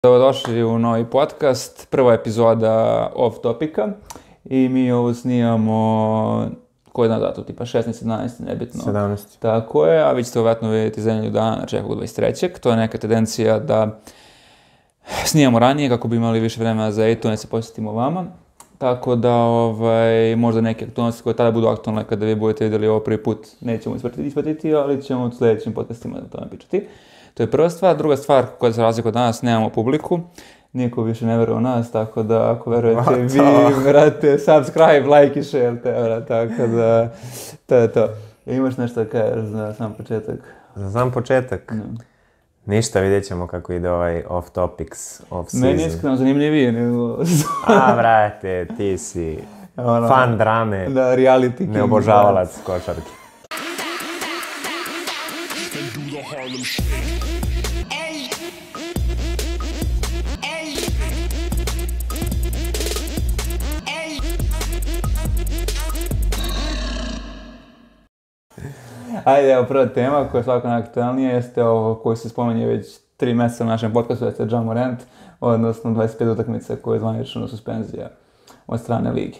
Dobrodošli u novi podcast, prva epizoda Off Topika i mi ovo snimamo koji dan datum, tipa 16-17, nebitno. 17. Tako je, a vi ćete vjerojatno vidjeti za nedelju dana, znači nekog 23. To je neka tendencija da snimamo ranije kako bi imali više vremena za edit, ne se posjetimo vama. Tako da možda neke aktualnosti koje tada budu aktualne kada vi budete vidjeli ovo prvi put nećemo ispratiti, ali ćemo u sljedećim podcastima o tome pričati. To je prva stvar. Druga stvar, koja se razlika od danas, nemamo publiku. Niko više ne veruje u nas, tako da ako verujete vi, vrate, subscribe, like i share, tako da, to je to. Imaš nešto da kažeš za sam početak? Za sam početak? Ništa, vidjet ćemo kako ide ovaj off topics, off season. Meni je iskreno zanimljivije nego... Brate, ti si fan drame, da, reality neobožavalac košarke. Ajde, evo prva tema koja je svakako najaktualnija jeste ovo koji se spominje već 3 mjeseca u našem podcastu, jeste Ja Morant, odnosno 25 utakmica koje je zvanično suspenzija od strane ligi.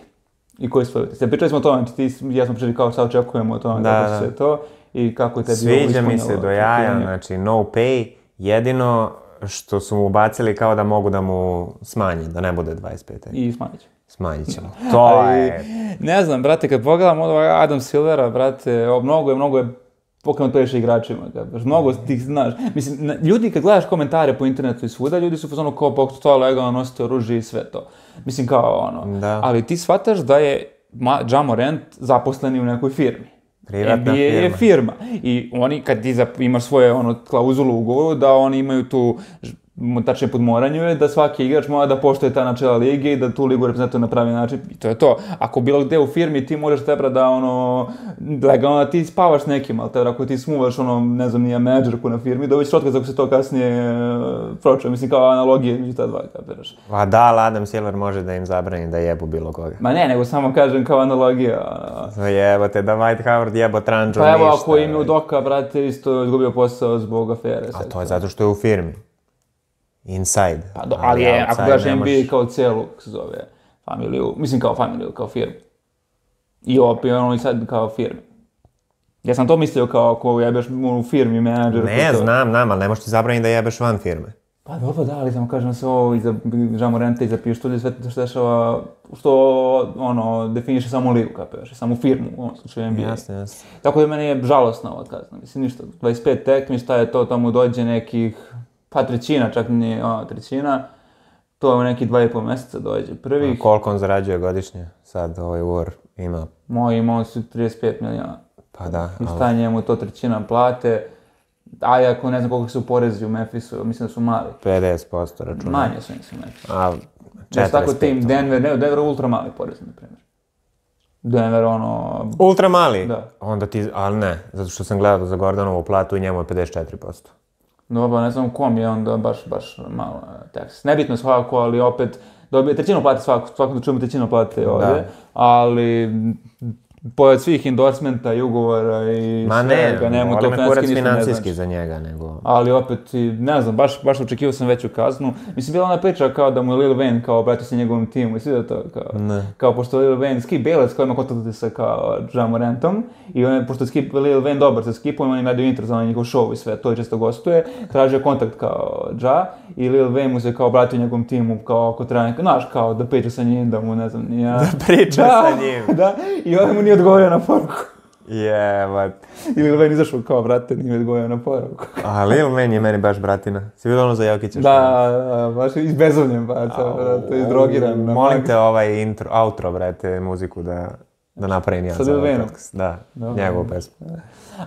I koji su utjecaj? Pričali smo o tome, ja smo pričali kao šta očekujemo o tome, kako se to i kako je tebi ovo ispunjalo. Sviđa mi se do jaja, znači no pay, jedino što su mu ubacili kao da mogu da mu smanje, da ne bude 25. I smanjit će. Smanjit ćemo. To je... Ne znam, brate, kad pogledam od Adam Silvera, brate, mnogo je pokrenut previše igračima. Mnogo tih, znaš, mislim, ljudi kad gledaš komentare po internetu i svuda, ljudi su ono kao to je legalno, nosite oružje i sve to. Mislim, kao ono. Da. Ali ti shvataš da je Ja Morant zaposleni u nekoj firmi. Privatna NBA je firma. I oni, kad ti imaš svoje klauzulu u ugovoru, da oni imaju tu, tačnije podmoranju je da svaki igrač mora da poštuje ta načela lige i da tu ligu reprezentuje na pravi način. I to je to. Ako bilo gde u firmi ti možeš tebra da legalno da ti spavaš s nekim, ali tebra ako ti smuvaš ne znam, nije menadžerku na firmi, dobićeš otkaz ako se to kasnije pročuje. Mislim kao analogije među ta dva, kapiraš. A da, Adam Silver može da im zabrani da jebu bilo koga. Ma ne, nego samo kažem kao analogija. Jebote, da Dwight Howard jebo Tranđo ništa. Pa evo, ako im je Udoka, brate, isto izgubio posao zbog afere. A to je zato što je u firmi. Inside. Pa ali je, ako gledaš NBA kao celu, kako se zove, familiju, mislim kao familiju, kao firmu. I opet i sad kao firmu. Ja sam to mislio kao ako jebeš u firmi, menadžer. Ne, znam, ali ne možeš ti zabraniti da jebeš van firme. Pa dobro, da, ali samo kažem se ovo iza Ja Moranta, iza pištolja, sve to što dešava, što definiše samo ligu, kapiraš, samo firmu, u ovom slučaju NBA. Jasne. Tako da meni je žalostna ova kazna, mislim ništa, 25 tekmi, šta je to, tamo dođe nekih, pa trećina, čak nije trećina, to je neki 2,5 mjeseca dođe prvih. A koliko on zarađuje godišnje? Sad ovaj War ima? Moj imao su 35 milijuna. Pa da. I šta njemu to trećina plate, a ako ne znam koliko su porezi u Memphisu, mislim da su mali. 50% računa. Manje su nisu Memphis. A 45. Tako tim Denver ultra mali porezi, na primjer. Denver ultra mali? Da. Onda ti, ali ne, zato što sam gledao za Gordanovu platu i njemu je 54%. Dobro, ne znam kom je onda baš malo teks. Nebitno svakako, ali opet dobije trećinu plate svako da čujemo trećinu plate ovdje, ali pored svih endorsementa i ugovora i svega, njemu to kurac financijski za njega, nego... Ali opet, ne znam, baš očekivao sam veću kaznu. Mislim, bila ona priča kao da mu je Lil Wayne kao obratio se njegovom timu i svi da to kao pošto Lil Wayne, Skip Bayless kao ima kontakte sa kao Ja Morantom i pošto je Lil Wayne dobar sa Skipom, on im radio intro za njegov show i sve, to je često gostuje, tražio kontakt kao Ja i Lil Wayne mu se kao obratio njegovom timu kao ako treba neka, znaš, kao da priča sa njim, da mu ne znam, nije... Da priča sa njim. Da, i ovaj mu nije odgovorio na poruku. Jebat. I Lil Wayne izašao kao, brate, nije odgovorio na poruku. A Lil Wayne je meni baš bratina. Si vidio ono za Jokića? Da, baš izbezovljen, brate, izdrogiran. Molim te outro, brate, muziku da napravim ja za ovaj podcast. Da, njegovu pesmu.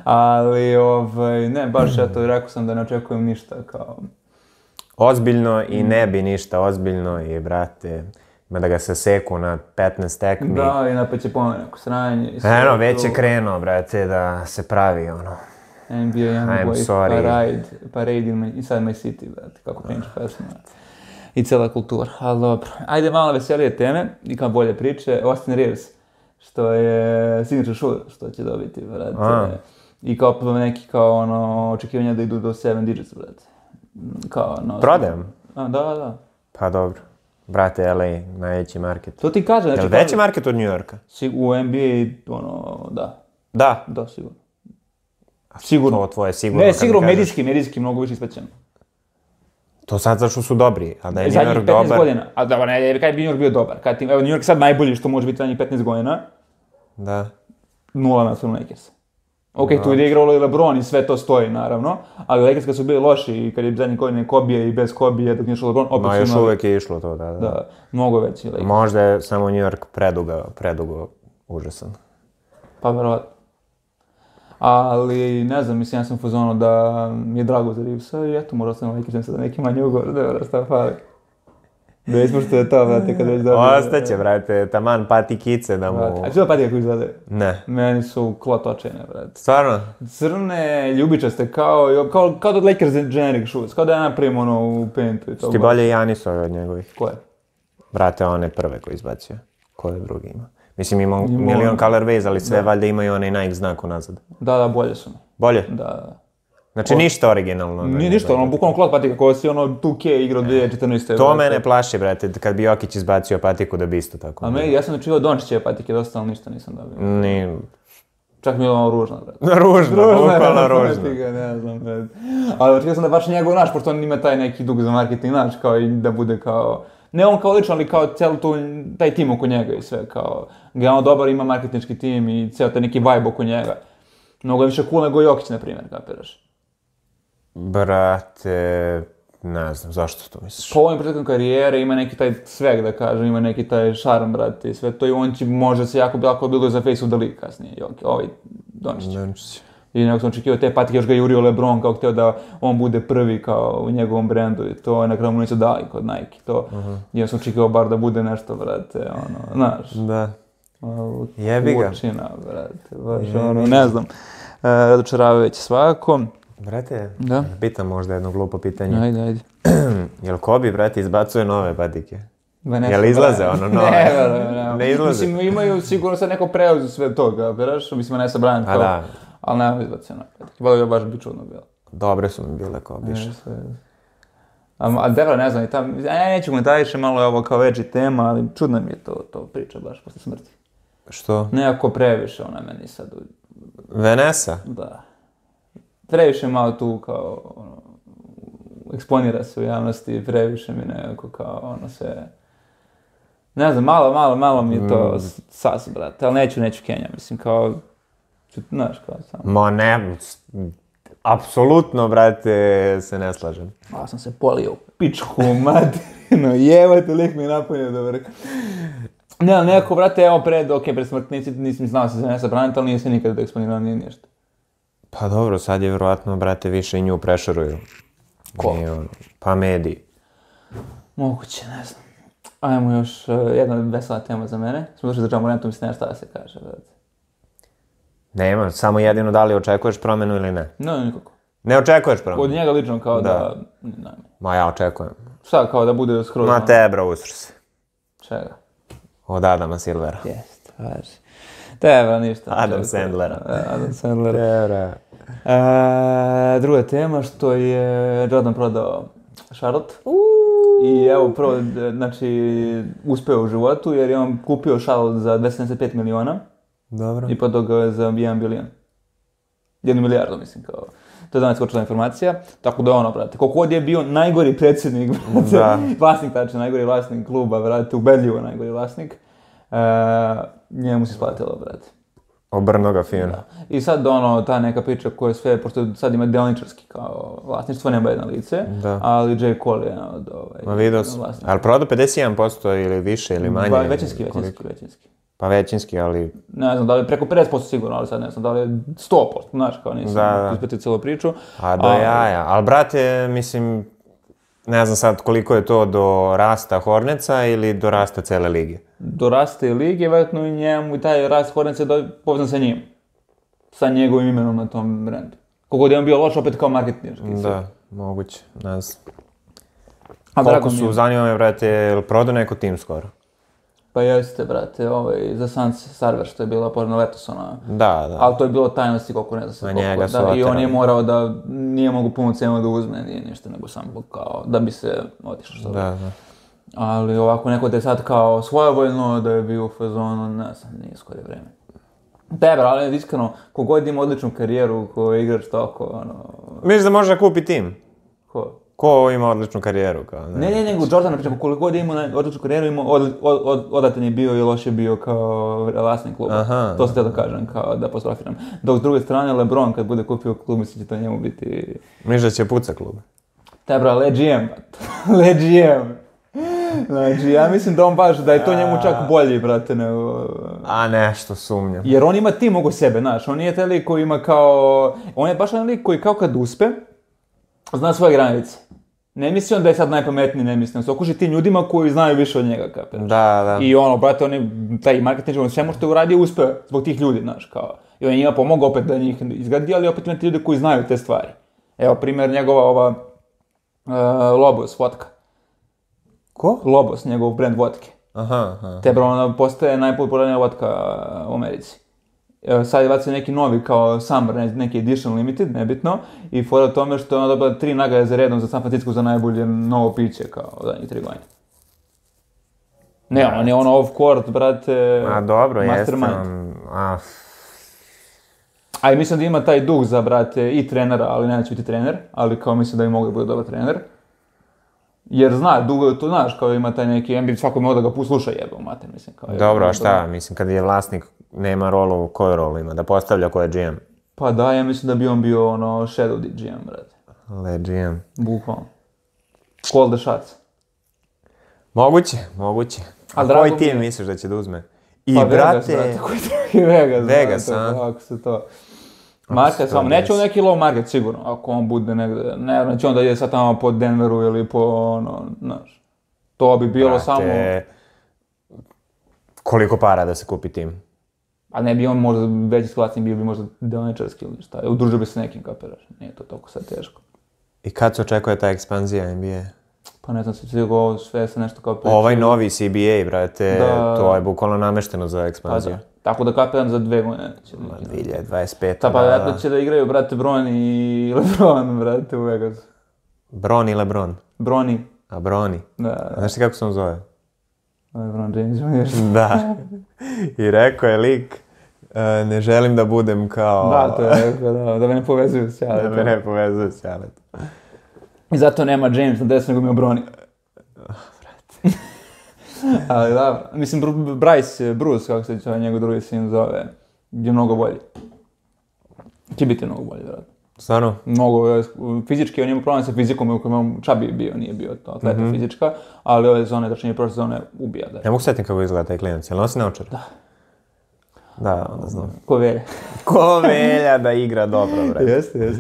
Ali, ne, baš ja to rekao sam da ne očekujem ništa kao... Ozbiljno i ne bi ništa ozbiljno i, brate... da ga se seku na 15 tekmi. Da, i napet će ponovno neko sranje. Već je krenuo, brate, da se pravi, NBA Youngboy Parade inside my city, brate, kako penče pesma. I cela kultura, ali dobro. Ajde malo veselije teme i kao bolje priče. Austin Reeves, što je signature shooter, što će dobiti, brate. I kao neki očekivanja da idu do 7 digits, brate. Prodajem? Da. Pa dobro. Brate, LA, najveći market. To ti kaže, Je znači... li veći market od New Yorka? U NBA, da. Da. Da, sigurno. Sigurno. To tvoje sigurno. Ne, sigurno medijski mnogo više isplaćeno. To sad zašto su dobri, a da je New Zadnjih York 15 dobar. godina. A dobro, ne, kad je New York bio dobar. Evo, New York sad najbolji što može biti zadnjih 15 godina. Da. 0 na Lakers. Ok, tu je igralo i LeBron i sve to stoji, naravno. Ali Lakers kad su bili loši i kad je zadnjih godine Kobije i bez Kobije, dok nije išao LeBron, opet su imali... još uvek je išlo to, da. Da, mnogo veći Lakers. Možda je samo New York predugo užasan. Pa verovatno. Ali, ne znam, mislim, ja sam u fazonu da mi je drago za Reevesa i eto, možda sam Lakersem sada neki manji ugovor, da je šta fali. Da ispoštuje to, brate, kad već dobije. Ostaće, brate, taman pati kice da mu... A što pati kako izgledaju? Ne. Meni su klotočene, brate. Stvarno? Crne, ljubičaste, kao da Lakers generic shoes, kao da ja napravim ono u paintu i to. Ti bolje Janisove od njegovih. Koje? Brate, one prve koje izbacio. Koje drugi ima? Mislim, ima milion colorways, ali sve valjda imaju onaj Nike znak unazad. Da, bolje su mi. Bolje? Da. Znači ništa originalno. Nije ništa, ono, bukvalno klot patika koja si ono 2K igrao 2014. To mene plaši, brate, kad bi Jokić izbacio patiku da bi isto tako. Ali ja sam očivao Dončićeve patike dosta, ali ništa nisam dobio. Ni... Čak mi je ono ružno, brate. Ružno, bukvalno ružno. Ne znam, brate. Ali očekao sam da baš njegov naš, pošto on ima taj neki dug za marketing naš, kao i da bude kao... Ne on kao lično, ali kao cijel taj tim oko njega i sve, kao... Gdje on dobar ima marketinški tim i cijel taj neki vibe oko njega. Mnogo je više cool nego Jokić, na primjer, kapiraš. Brate, ne znam, zašto to misliš? Po ovim početkom karijere ima neki taj sveg, da kažem, ima neki taj šarm, brate, i sve to i on će možda se jako bilo za face of the league kasnije, ovaj Dončić. I nego sam očekivao te patike, još ga jurio LeBron, kao htio da on bude prvi kao u njegovom brendu i to, na kraju mu nisu dali kod Nike, to. I ja sam očekivao bar da bude nešto, brate, ono, znaš. Da. Jebi ga. Učina, brate, baš ono, ne znam, razočaravajuće svako. Brate, da? Pitam možda jedno glupo pitanje. Ajde. Jel Kobe, brate, izbacuje nove patike? Vanessa, jel izlaze ono nove? Ne izlaze. Mislim, imaju sigurno sad neko preuzu sve toga, veraš? Mislim, Vanessa Bryant kao, da. Ali nema izbacio nove patike. Bilo je baš bi čudno bilo. Dobre su mi bile Kobe-še. A debra, ne znam, i tam, neću komentarišem, malo je ovo kao veggie tema, ali čudno mi je to priča baš posle smrti. Što? Nekako previše ona meni sad... Vanessa? Da. Previše malo tu kao, ono, eksponira se u javnosti, previše mi nekako kao, ono sve... Ne znam, malo mi je to sas, brate, ali neću Kenja, mislim, kao... Znaš, kao samo... Ma ne, apsolutno, brate, se ne slažem. Ja sam se polio u pičku, materinu, jebate, lik mi je napunio do vrha. Ne, nekako, brate, evo pred smrti, nisam znao se za Vanessa Bryant, ali nije se nikada eksponirao, nije ništa. Pa dobro, sad je vjerovatno, brate, više i nju prešaruju. Ko? Pa mediji. Moguće, ne znam. Ajmo još jedna vesela tema za mene. Smo došli za Ja Morantom, mislim, nema šta da se kaže, brate. Nema, samo jedino da li očekuješ promenu ili ne. Ne, nikako. Ne očekuješ promenu? Od njega lično kao da... Ma ja očekujem. Šta, kao da bude skroz... Ma te, bro, usru se. Čega? Od Adama Silvera. Jest, važi. Teba, ništa. Adam Sandlera. Adam Sandlera. Druga tema, što je Jordan prodao Charlotte. I evo, prvo, znači, uspeo u životu jer je on kupio Charlotte za 275 miliona. Dobro. I prodao ga za 1 bilion. 1 milijardu, mislim, kao. To je danas skočila informacija. Tako da ono, brate, koliko god je bio najgori predsjednik, brate, vlasnik, tačno, najgori vlasnik kluba, brate, ubedljivo najgori vlasnik, njemu se isplatilo, brate. Obrno ga fino. Da. I sad ono, ta neka priča koja sve, pošto sad ima delničarski kao vlasništvo, nema jedno lice, ali J. Cole je jedan od vlasnika. Ali prodao 51% ili više ili manje? Većinski. Pa većinski, ali... Ne znam, da li je preko 50% sigurno, ali sad ne znam, da li je 100%, znaš, kao nisam ispratio cijelu priču. A do jaja, ali brate, mislim, ne znam sad koliko je to do rasta Hornetsa ili do rasta cele lige? Do rasta i lige, vjerojatno i njemu, i taj rast Hornetsa je povezan sa njim. Sa njegovim imenom na tom brandu. Koliko je on bio loš, opet kao marketinški. Da, moguće, ne znam. Koliko su, zanima me, brate, je li prodao neko tim skoro? Pa jeste, brate, za Suns server što je bila porno letos, Da. Ali to je bilo tajnosti koliko ne znam se koliko. Da, i on je morao da, nije mogu punu cenu da uzme, nije ništa, nego samo kao, da bi se otišao što da. Ali ovako neko da je sad kao svojevoljno, da je bio u fazonu, ne znam, nije skoro vreme. Tebe, ali iskreno, kogod ima odličnu karijeru, ko je igrač tako, Misliš da može da kupi tim? Ko? Ko ima odličnu karijeru? Ne, nego Jordan, na pričam, koliko god je imao odličnu karijeru, imao odatan je bio i loš je bio kao vlasnik kluba. Aha. To sam htio da kažem, kao da apostrofiram. Dok s druge strane, LeBron, kad bude kupio klub, misli će to njemu biti... Misliš da će puca klub? Taj bro, le GM. Znači, ja mislim da on baš, da je to njemu čak bolji, brate, nego... A nešto sumnjam. Jer on ima tim oko sebe, znaš, on nije taj lik koji ima kao... On je baš onaj lik koji kao kad uspe, zna svoje granice. Ne misli on da je sad najpametniji, ne misli. On se okuži tim ljudima koji znaju više od njega, kapiraš. Da. I brate, taj marketing, on sve što je uradio, uspe zbog tih ljudi, znaš, kao. I on je njima pomogao opet da njih izgradi, ali opet ima ti ljudi koji znaju te stvari. Evo, primjer njegova Lobos, vodka. Ko? Lobos, njegov brand vodke. Aha. Te bro, ona postaje najpopularnija vodka u Americi. Sad je bacio neki novi kao Summer, neki edition limited, nebitno. I fora tome što je ona dobila 3 nagrade za redom za San Francisco za najbolje novo piće kao zadnjih 3 godine. Ne, on je off-court, brate, dobro, mastermind. A i mislim da ima taj duh za, brate, i trenera, ali neće biti trener, ali kao mislim da bi mogao biti dobar trener. Jer to znaš, kao ima taj neki Embiid, svako može da ga posluša jebao, mater, mislim. Kao, dobro, a šta, mislim, kad je vlasnik, nema rolu, koju rolu ima, da postavlja ko je GM? Pa da, ja mislim da bi on bio shadow GM, brate. Le GM. Bukvalno. Call the shots. Moguće. A koji tim misliš da će da uzme? I pa brate... Vegas, koji drugi Vegas. Vegas, Ako se to... Market, samo neće u neki low market sigurno, ako on bude negde, ne će on da ide sad tamo po Denveru ili po, znaš, to bi bilo brate, samo... Koliko para da se kupi tim? A ne bi on možda veći vlasnik, bio bi možda delničarski ili šta, udružio bi se nekim, kapiraš, nije to toliko sad teško. I kad se očekuje ta ekspanzija NBA? Pa ne znam, sve se nešto kao priča. Ovaj novi CBA, brate, to je bukvalno namešteno za ekspanziju. Tako da kapiram za 2 godine. 2025. Pa vjerojatno će da igraju, brate, Bron i LeBron, brate, u Vegasu. Bron i LeBron? Broni. A Broni? Da. Znaš ti kako se on zove? LeBron James Jr. Da. I rekao je lik, ne želim da budem kao... Da, to je rekao, da me ne povezuju s Ćaletom. Da me ne povezuju s Ćaletom. I zato nema James na desno, nego ima Broni. Brate. Ali da, mislim, Bruce, kako se će njegov drugi sin zove, je mnogo bolji. Će biti mnogo bolji, vjerojatno. Stvarno? Mnogo, fizički, on ima problem sa fizikom, u kojem Čabi bio, nije bio to atleta fizička, ali ove zone, znači prošle zone ubija. Da. Ne mogu setiti kako izgleda taj klinac, jel nosi naočar? Da. Da, onda znam. Ko Velja. Ko Velja da igra dobro, brate. Jeste.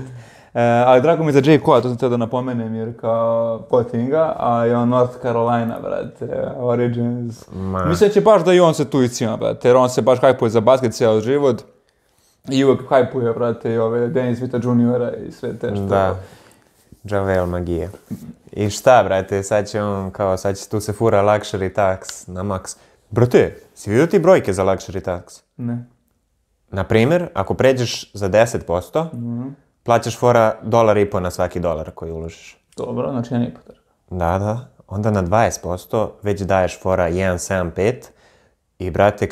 Ali drago mi je za J. Cole, to sam htio da napomenem, jer kao Potinga, a je on North Carolina, brate, Origins. Mislim da će baš da i on se tu iscima, brate, jer on se baš hajpuje za basket cijel život. I uvijek hajpuje, brate, i ove Dennis Smith Jr. i sve te što... Da, Javel Magije. I šta, brate, sad će tu se fura luxury tax na max. Brate, si vidio ti brojke za luxury tax? Ne. Naprimjer, ako pređeš za 10%, plaćaš fora $1.50 na svaki dolar koji uložiš. Dobro, znači 1,5. Da. Onda na 20% već daješ fora 1,75 i brate,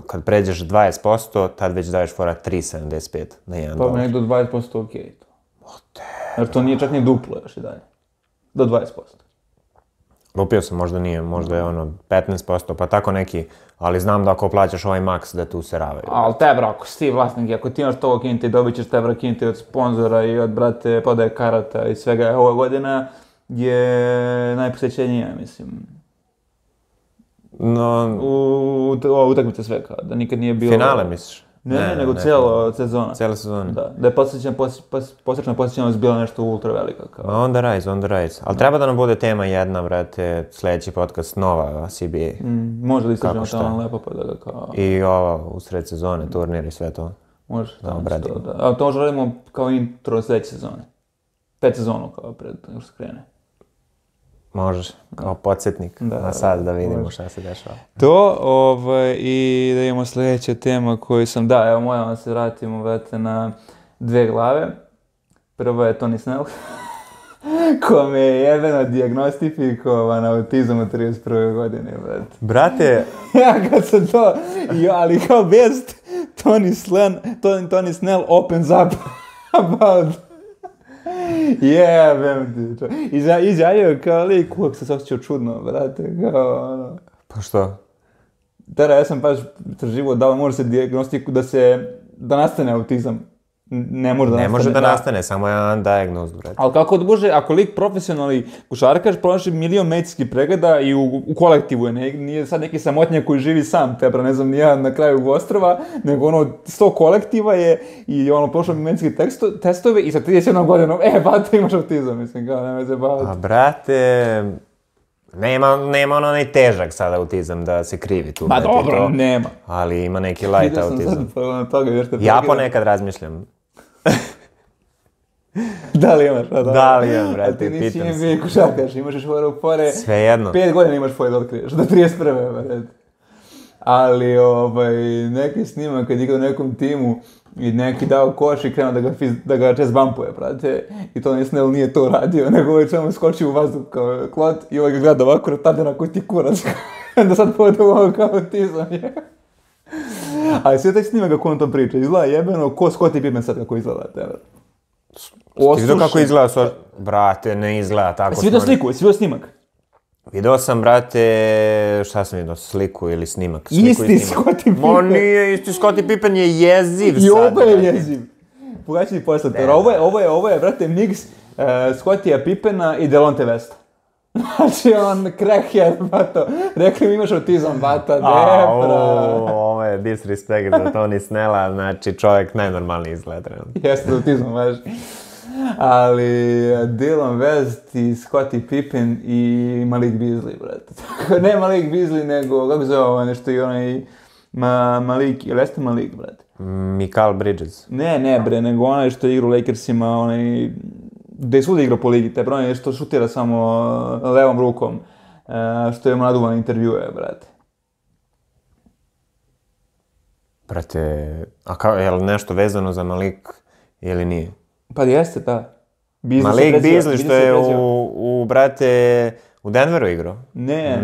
kad pređeš 20%, tad već daješ fora 3,75 na $1. Pa mi nek do 20% okej to. Jer to nije čak ni duplo još i dalje. Do 20%. Lupio sam, možda nije, možda je 15%, pa tako neki, ali znam da ako plaćaš ovaj maks da tu se ravaju. Ali tebra, ako si ti vlasnik, ako ti imaš togo kinti, dobit ćeš tebra kinti od sponzora i od, brate, podaje karata i svega. Ova godina je najposjećenija, mislim. No... U utakmice sve, kao da nikad nije bilo... Finale, misliš? Ne, nego cijela sezona. Cijela sezona. Da je posjećana posjećanost bila nešto ultra velika. Kao. On the rise. Ali treba da nam bude tema jedna, brate, sljedeći podcast, nova CBA. Može da istražimo tamo lepo pa da ga kao... I ovo, usred sezone, turnir i sve to. Može, da obradimo. Da. A to možda radimo kao intro sljedeće sezone. 5 sezonu kao pred nego što krene. Možeš, kao podsjetnik. A sad da vidimo šta se dešava. To, i da imamo sljedeća tema koju sam, evo moramo se vratimo na 2 glave. Prvo je Tony Snell, kome je jebeno dijagnostifikovan autizam u 31. godine, brate. Brate! Ja kad sam to, ali kao vijest, Tony Snell opens up about... Jebem ti. Izjavio kao lik, uvijek sam se osjećao čudno, brate, kao ono... Pa što? Tada ja sam baš traživo da li može se da nastane autizam. Ne može da nastane, samo je undiagnosed, brate. Ali kako da može, ako lik profesionalni košarkaš, pronaši milion medicinskih pregleda i u kolektivu je, nije sad neki samotnjak koji živi sam, tebra, ne znam, nije na kraju ostrva, nego 100 kolektiva je i prošao medicinske testove i sa 31 godinom, brate, imaš autizam, mislim, kao, nemoj se baviti. A, brate, nema onaj težak sad autizam da se krivi tu. Ba dobro, nema. Ali ima neki light autizam. Ja ponekad razmišljam. Da li imaš? Da li imam, brate, pitam se. A ti nisi košarkaš, imaš još fore... Svejedno. 5 godina imaš fore da otkriješ, do 31. brate. Ali, neki snimak kad igra u nekom timu i neki dao koš i krenuo da ga chest bumpuje, brate. I Tony Snell nije to radio, nego samo skočio u vazduh kao klot i ga gleda ovako retardena koji ti kurac. Da sad povede ovo kao autizam je. Ali sve taj snimak kako on to priča, izgleda jebeno ko Scottie Pippen sad kako izgleda, tebe. Ti vidio kako izgleda? Brate, ne izgleda tako. Si vidio sliku, si vidio snimak? Video sam, brate, šta sam vidio, sliku ili snimak? Isti Scottie Pippen. Ma nije, isti Scottie Pippen je jeziv sad. I ovo je jeziv. Pogledaj ću ti poslati, ovo je, brate, mix Scottia Pippena i Delonte Westa. Znači, crackhead, bato. Rekli mi imaš autizam, bata, ovo je disrespect za Tony Snella, znači čovjek najnormalniji izgleda. Jeste autizam, baš. Ali Dylan West i Scottie Pippen i Malik Beasley, brate. Ne Malik Beasley, nego, kako zove nešto i onaj Malik, ili jeste Malik, brate? Mikal Bridges. Ne, bre, nego onaj što igra u Lakersima, onaj... Da je svuda igra po ligi, te broj što šutira samo levom rukom, što je naduvan intervjue, brate. Brate, je li nešto vezano za Malik ili nije? Pa jeste, da. Malik Beasley što je brate, u Denveru igrao? Ne.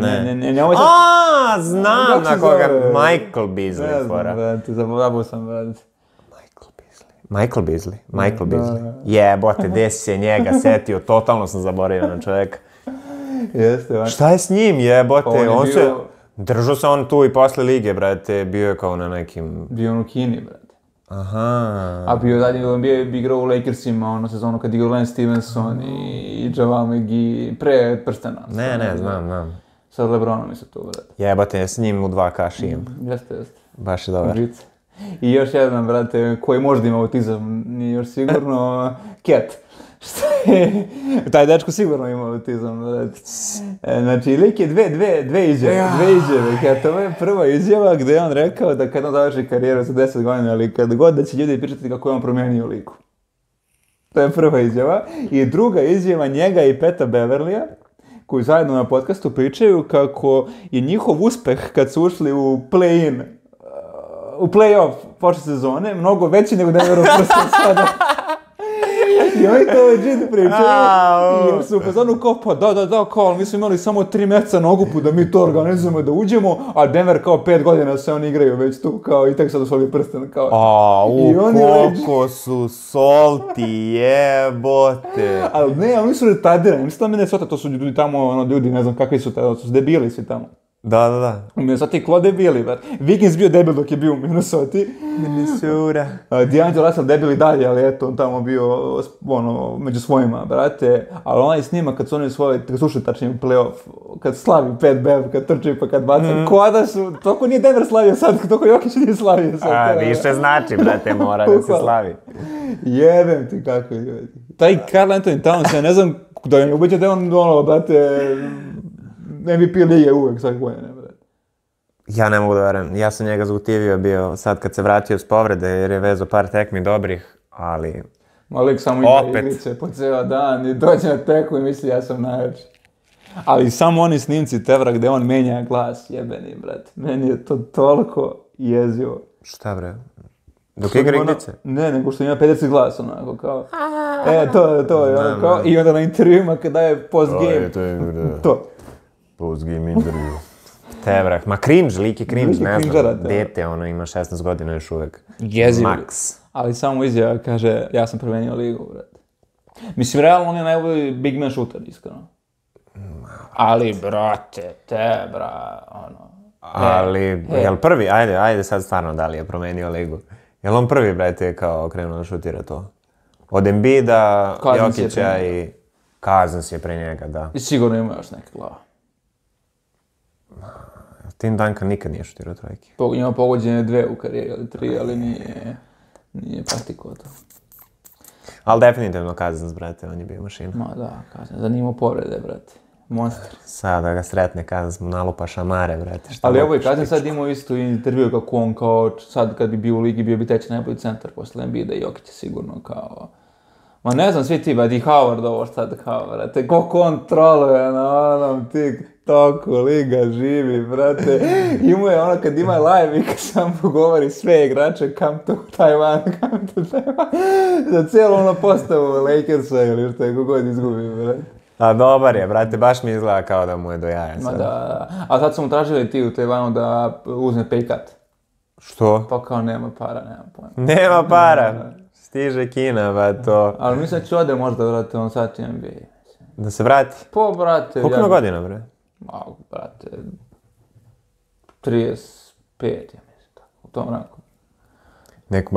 Znam na koga, Michael Beasley fora. Ne znam, brate, zaboravio sam, brate. Michael Beasley. Jebote, gdje si se njega setio, totalno sam zaboravio na čovjeka. Jeste, šta je s njim, jebote? Držao se on tu i posle lige, brate, bio je kao na nekim... Bio on u Kini, brate. Aha. A bio igrao u Lakersima, sezonu kad igrao Lance Stevenson i Javal McGee, pre prstena. Ne, znam. Sa LeBronom isto tu, brate. Jebote, s njim u 2 kašijem. Jeste. Baš je dobar. I još jedan, brate, koji možda ima autizam, nije još sigurno, Cat. Taj dečko sigurno ima autizam, brate. Znači, lik je dve izjave, Catove. Je prva izjava gdje je on rekao da kad on završi karijeru za 10 godina, ali kad god da će ljudi pričati kako je on promijenio liku. To je prva izjava. I druga izjava njega i Peta Beverleya, koji zajedno na podcastu pričaju kako je njihov uspeh kad su ušli u play-in, u play-off počet sezone, mnogo veći nego Denveru prosto sada. I oni to legit pričaju, jer su u fazonu kao, pa da, kao, mi smo imali samo 3 mjeseca na okupu da mi to organizujemo, da uđemo, a Denver kao 5 godina se oni igraju već tu, kao, i tek sad osvojili prsten, kao. Koliko su salty, jebote. Ali oni su retardirani, mislim da Minnesota, to su ljudi tamo, ljudi, ne znam kakvi su, to su debili svi tamo. Da. U Minnesota je Klo debili, brat. Wiggins bio debil dok je bio u Minnesota. Minnesota. D'Angelo Russell debili dalje, ali eto, on tamo bio, među svojima, brate. Ali onaj snima kad su oni kad su ušli tačnije u playoff, kad slavi 5 bev, kad trči pa kad baca, ko da su, toliko nije Denver slavio sad, toliko Jokić nije slavio sad. Više znači, brate, mora da se slavi. Jebem ti kako je. Taj Karl Anthony Towns, ja ne znam da je ubeđen da je on, brate, MVP lige uvek svake godine, brate. Ja ne mogu da verujem. Ja sam njega zgotivio bio sad kad se vratio s povrede jer je vezao par tekmi dobrih, ali... Malik samo igra igrice po ceo dan i dođe na teku i misli ja sam najveći. Ali samo oni snimci Tevra gde on menja glas, jebeni, brate. Meni je to toliko jezivo. Šta bre? Dok igra igrice? Ne, nego što ima 50 glas, onako, kao. To je ono, kao. I onda na intervjuima kad daje post-game. To. Post-game intervju. Tevra, ma cringe, lik je cringe, ne znam. Dete, ono, ima 16 godina još uvek. Jezivo. Max. Ali samo izjava kaže, ja sam promenio ligu, brate. Mislim, realno on je najbolji big man shooter, iskreno. Ali, brate, Tebra, ono... Ali, jel prvi, ajde sad stvarno da li je promenio ligu. Jel on prvi, brate, kao krenuo da šutira to? Od Embida, Jokića i Cousins je pre njega, da. I sigurno ima još neke glava. Tim Duncan nikad nije šutirao trojke. Ima pogođene 2 u karijeri, ili 3, ali nije praktikovao to. Ali definitivno Cousins, brate, on je bio mašina. Ma da, Cousins, da nije imao povrede, brate. Monster. Sad da ga sretne Cousins, mu nalupa šamare, brate. Ali ovo je Cousins sad imao isto intervju kako on, kao sad kad bi bio u ligi, bio bi treći najbolji centar posle Embida i Jokića sigurno, kao... Ma ne znam, svi ti, brate, i Howard ovo sad, kao, brate, koliko on troluje na onom TikToku, liga živi, brate. Imao je ono kad ima live i kad sam govori sve igrače, come to Taiwan. Za cijelu ono postavu Lakersa ili što je kogod izgubi, brate. A dobar je, brate, baš mi izgleda kao da mu je do jaja sad. Ma da, a sad su mu tražili ti u Tajvanu da uzme pay cut. Što? Pa kao nema para, nema pojma. Nema para! Stiže Kina, ba to. Ali mislim da će ode možda, brate, on sad NBA. Da se vrati? Po, brate... Koliko ima godina, bre? Ma, brate... 35, ja mislim, tako, u tom ranku. Nek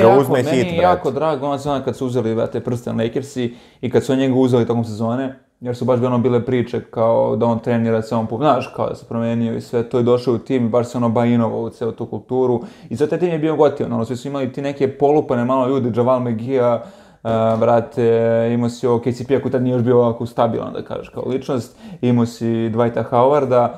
ga uzme hit, brate. Meni je jako drago, ono kad su uzeli, brate, prsten Lakersi i kad su njega uzeli tokom sezone, jer su baš bile priče kao da on trenira se on, znaš, kao da se promenio i sve to je došao u tim i baš se ono bainovao u celu tu kulturu i zato taj tim je bio gotivan, ono, svi su imali ti neke polupane malo ljudi, Javal McGee-a, brate, imao si ovo KCP-a koji tad nije još bio ovako stabilan, da kažeš, kao ličnost, imao si Dwighta Howarda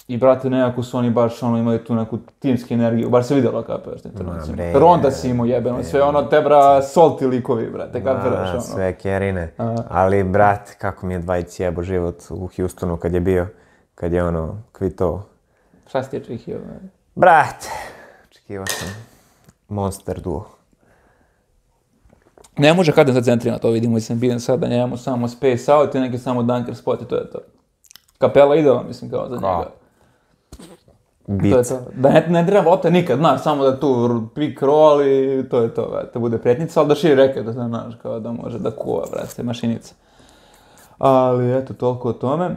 i, brate, nekako su oni baš ono, imali tu neku timsku energiju, baš se vidjelo kapiraš internaciju. Ronda si imao jebeno, sve ono Tebra solti likovi, brate, kapiraš ono. Sve kerine, ali, brate, kako mi je Dwight jebo život u Houstonu kad je ono kvito. Šta si ti očekio? Brate, očekivao sam monster duo. Ne može kada za centrima, to vidimo i sam bilen sad da njemu samo space out i neki samo dunker spot i to je to. Kapela idealan, mislim, kao za njega. To je to. Da ne treba lopta nikad, znaš, samo da tu pick roll i to je to, brate, bude pretnica, ali da širi reket, da znaš, kao da može da kuva, brate, mašinica. Ali, eto, toliko o tome.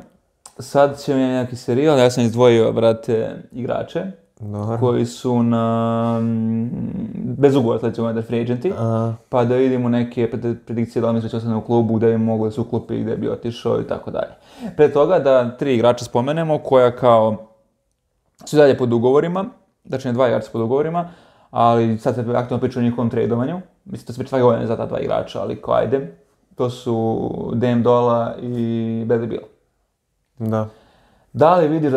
Sad će mi neki serijal, ja sam izdvojio, brate, igrače. Dobar. Koji su bez ugovora sledećeg godina free agenti, pa da vidimo neke predikcije da li misle će ostane u klubu, gde bi mogli da se uklopi, gde bi otišao i tako dalje. Pre toga da 3 igrača spomenemo koja kao su dalje pod ugovorima, znači 2 igrača pod ugovorima, ali sad se aktivno priča o njihovom tradovanju, mislim da se priča svake godine za ta 2 igrača, ali kao ajde, to su Dame Dolla i Bradley Beal. Da. Da li vidiš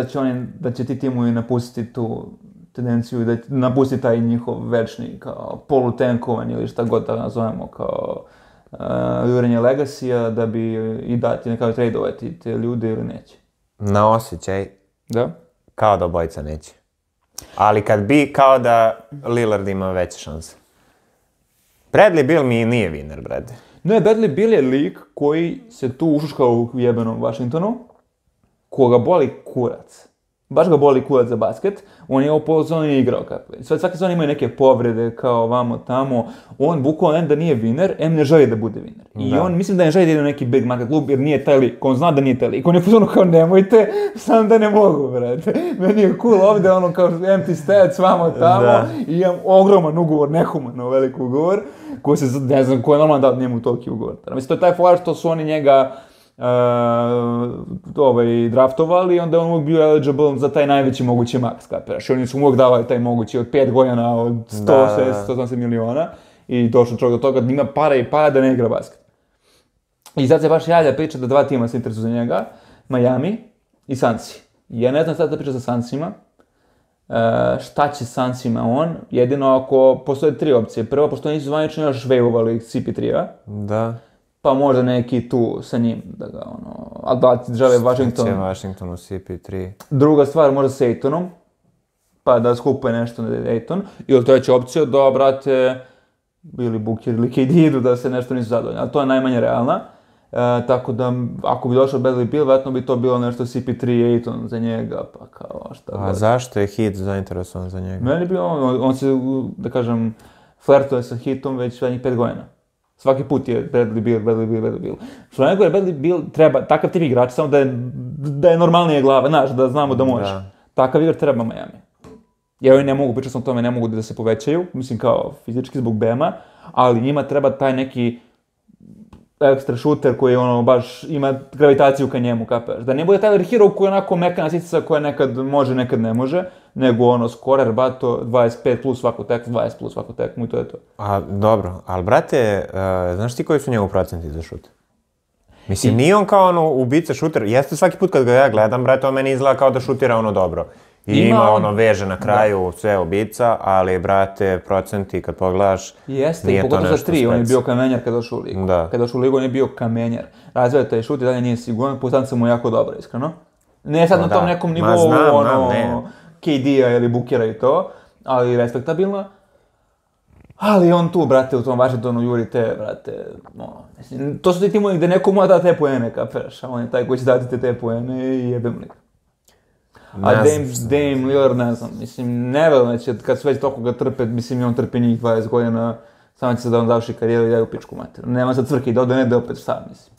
da će ti timovi napustiti tu tendenciju i da napusti taj njihov večni kao polutenkovanje ili šta god da nazovemo kao jurenje legacy-a da bi i dati nekako tradovati te ljude ili neće? Na osjećaj. Da? Kao da obojica neće. Ali kad bi, kao da Lillard ima veće šanse. Bradley Beal mi nije winner, brade. Ne, Bradley Beal je lik koji se tu ušuškao u jebenom Washingtonu, koga boli kurac. Baš ga boli kurac za basket. On je ovo po sezoni igrao kako je. Svaki sezon imaju neke povrede kao vamo tamo. On bukvalno da nije winner, ne želi da bude winner. I on mislim da ne želi da ide u neki big market klub jer nije taj lik. On zna da nije taj lik. On je pozorno kao nemojte, sam da ne mogu, brate. Meni je cool ovde ono kao empty stats vamo tamo. I imam ogroman ugovor, nehumano velik ugovor. Koji se, ne znam, ko je normalno dao njemu toliki ugovor. Mislim, to je taj fora što su oni njega draftovali i onda on uvijek bio eligible za taj najveći mogući maks, kapiraš. Oni su uvijek davali taj mogući od 5 godina od 180 miliona i došlo do toga da ima para i para da ne igra basket. I sad se baš javlja priča da 2 tima se interesuju za njega, Miami i Sunsi. Ja ne znam sad da priča sa Sunsima, šta će Sunsima on, jedino ako postoje 3 opcije. Prvo, pošto nisu zvanično još vejvovali CP3-a. Da. pa možda neki tu sa njim, da ga ali da žele Washington. Šta će Washington u CP3? Druga stvar, možda s Aytonom, pa da skupuje nešto na Ayton. Ili treća opcija da, brate, ili Booker ili KD idu da se nešto nisu zadovoljni, ali to je najmanje realna. Tako da, ako bi došao Bradley Beal, vjerojatno bi to bilo nešto CP3 Ayton za njega, pa kao šta god. A zašto je Heat zainteresovan za njega? Meni bi on se, da kažem, flertuje sa Heatom već zadnjih 5 godina. Svaki put je Bradley Beal. Što nego je Bradley Beal treba, takav tip igrač, samo da je normalnije glava, znaš, da znamo da može. Da. Takav igrač treba Miami. Jer oni ne mogu, pričao sam o tome, ne mogu da se povećaju, mislim kao fizički zbog BM-a, ali njima treba taj neki ekstra šuter koji baš ima gravitaciju ka njemu, kapiraš. Da ne bude Tyler Hero koji je onako mekana sitica koja nekad može, nekad ne može, nego skorer, bato, 25 plus svaku tekmu, 20 plus svaku tekmu i to je to. A, dobro, ali brate, znaš ti koji su njemu procenti za šut? Mislim, nije on kao ubica šuter, jeste svaki put kad ga ja gledam, brate, on meni izgleda kao da šutira dobro. I ima veže na kraju, sve ubica, ali, brate, procenti, kad pogledaš, jeste, i pogotovo za 3, on je bio kamenjar kad došao u ligu. Da. Kad došao u ligu, on je bio kamenjar. Razvija taj šut i dalje nije siguran, postanca mu jako dobro, iskreno. Ne sad na tom nekom nivou, KD-a ili Bookera i to, ali respektabilno. Ali on tu, brate, u tom Washingtonu juri te, brate, mislim, to su ti timovi gde neko mora dati te poene, kapiraš, a on je taj koji će dati te poene i jebem li. A Dame Lillard, ne znam, mislim, nevjerojatno će, kad su već toliko ga trpe, mislim, on trpi njih 20 godina, samo će se da on završi karijeru i daju pičku materu. Nema sad cvrke i da ode ne da opet sam, mislim.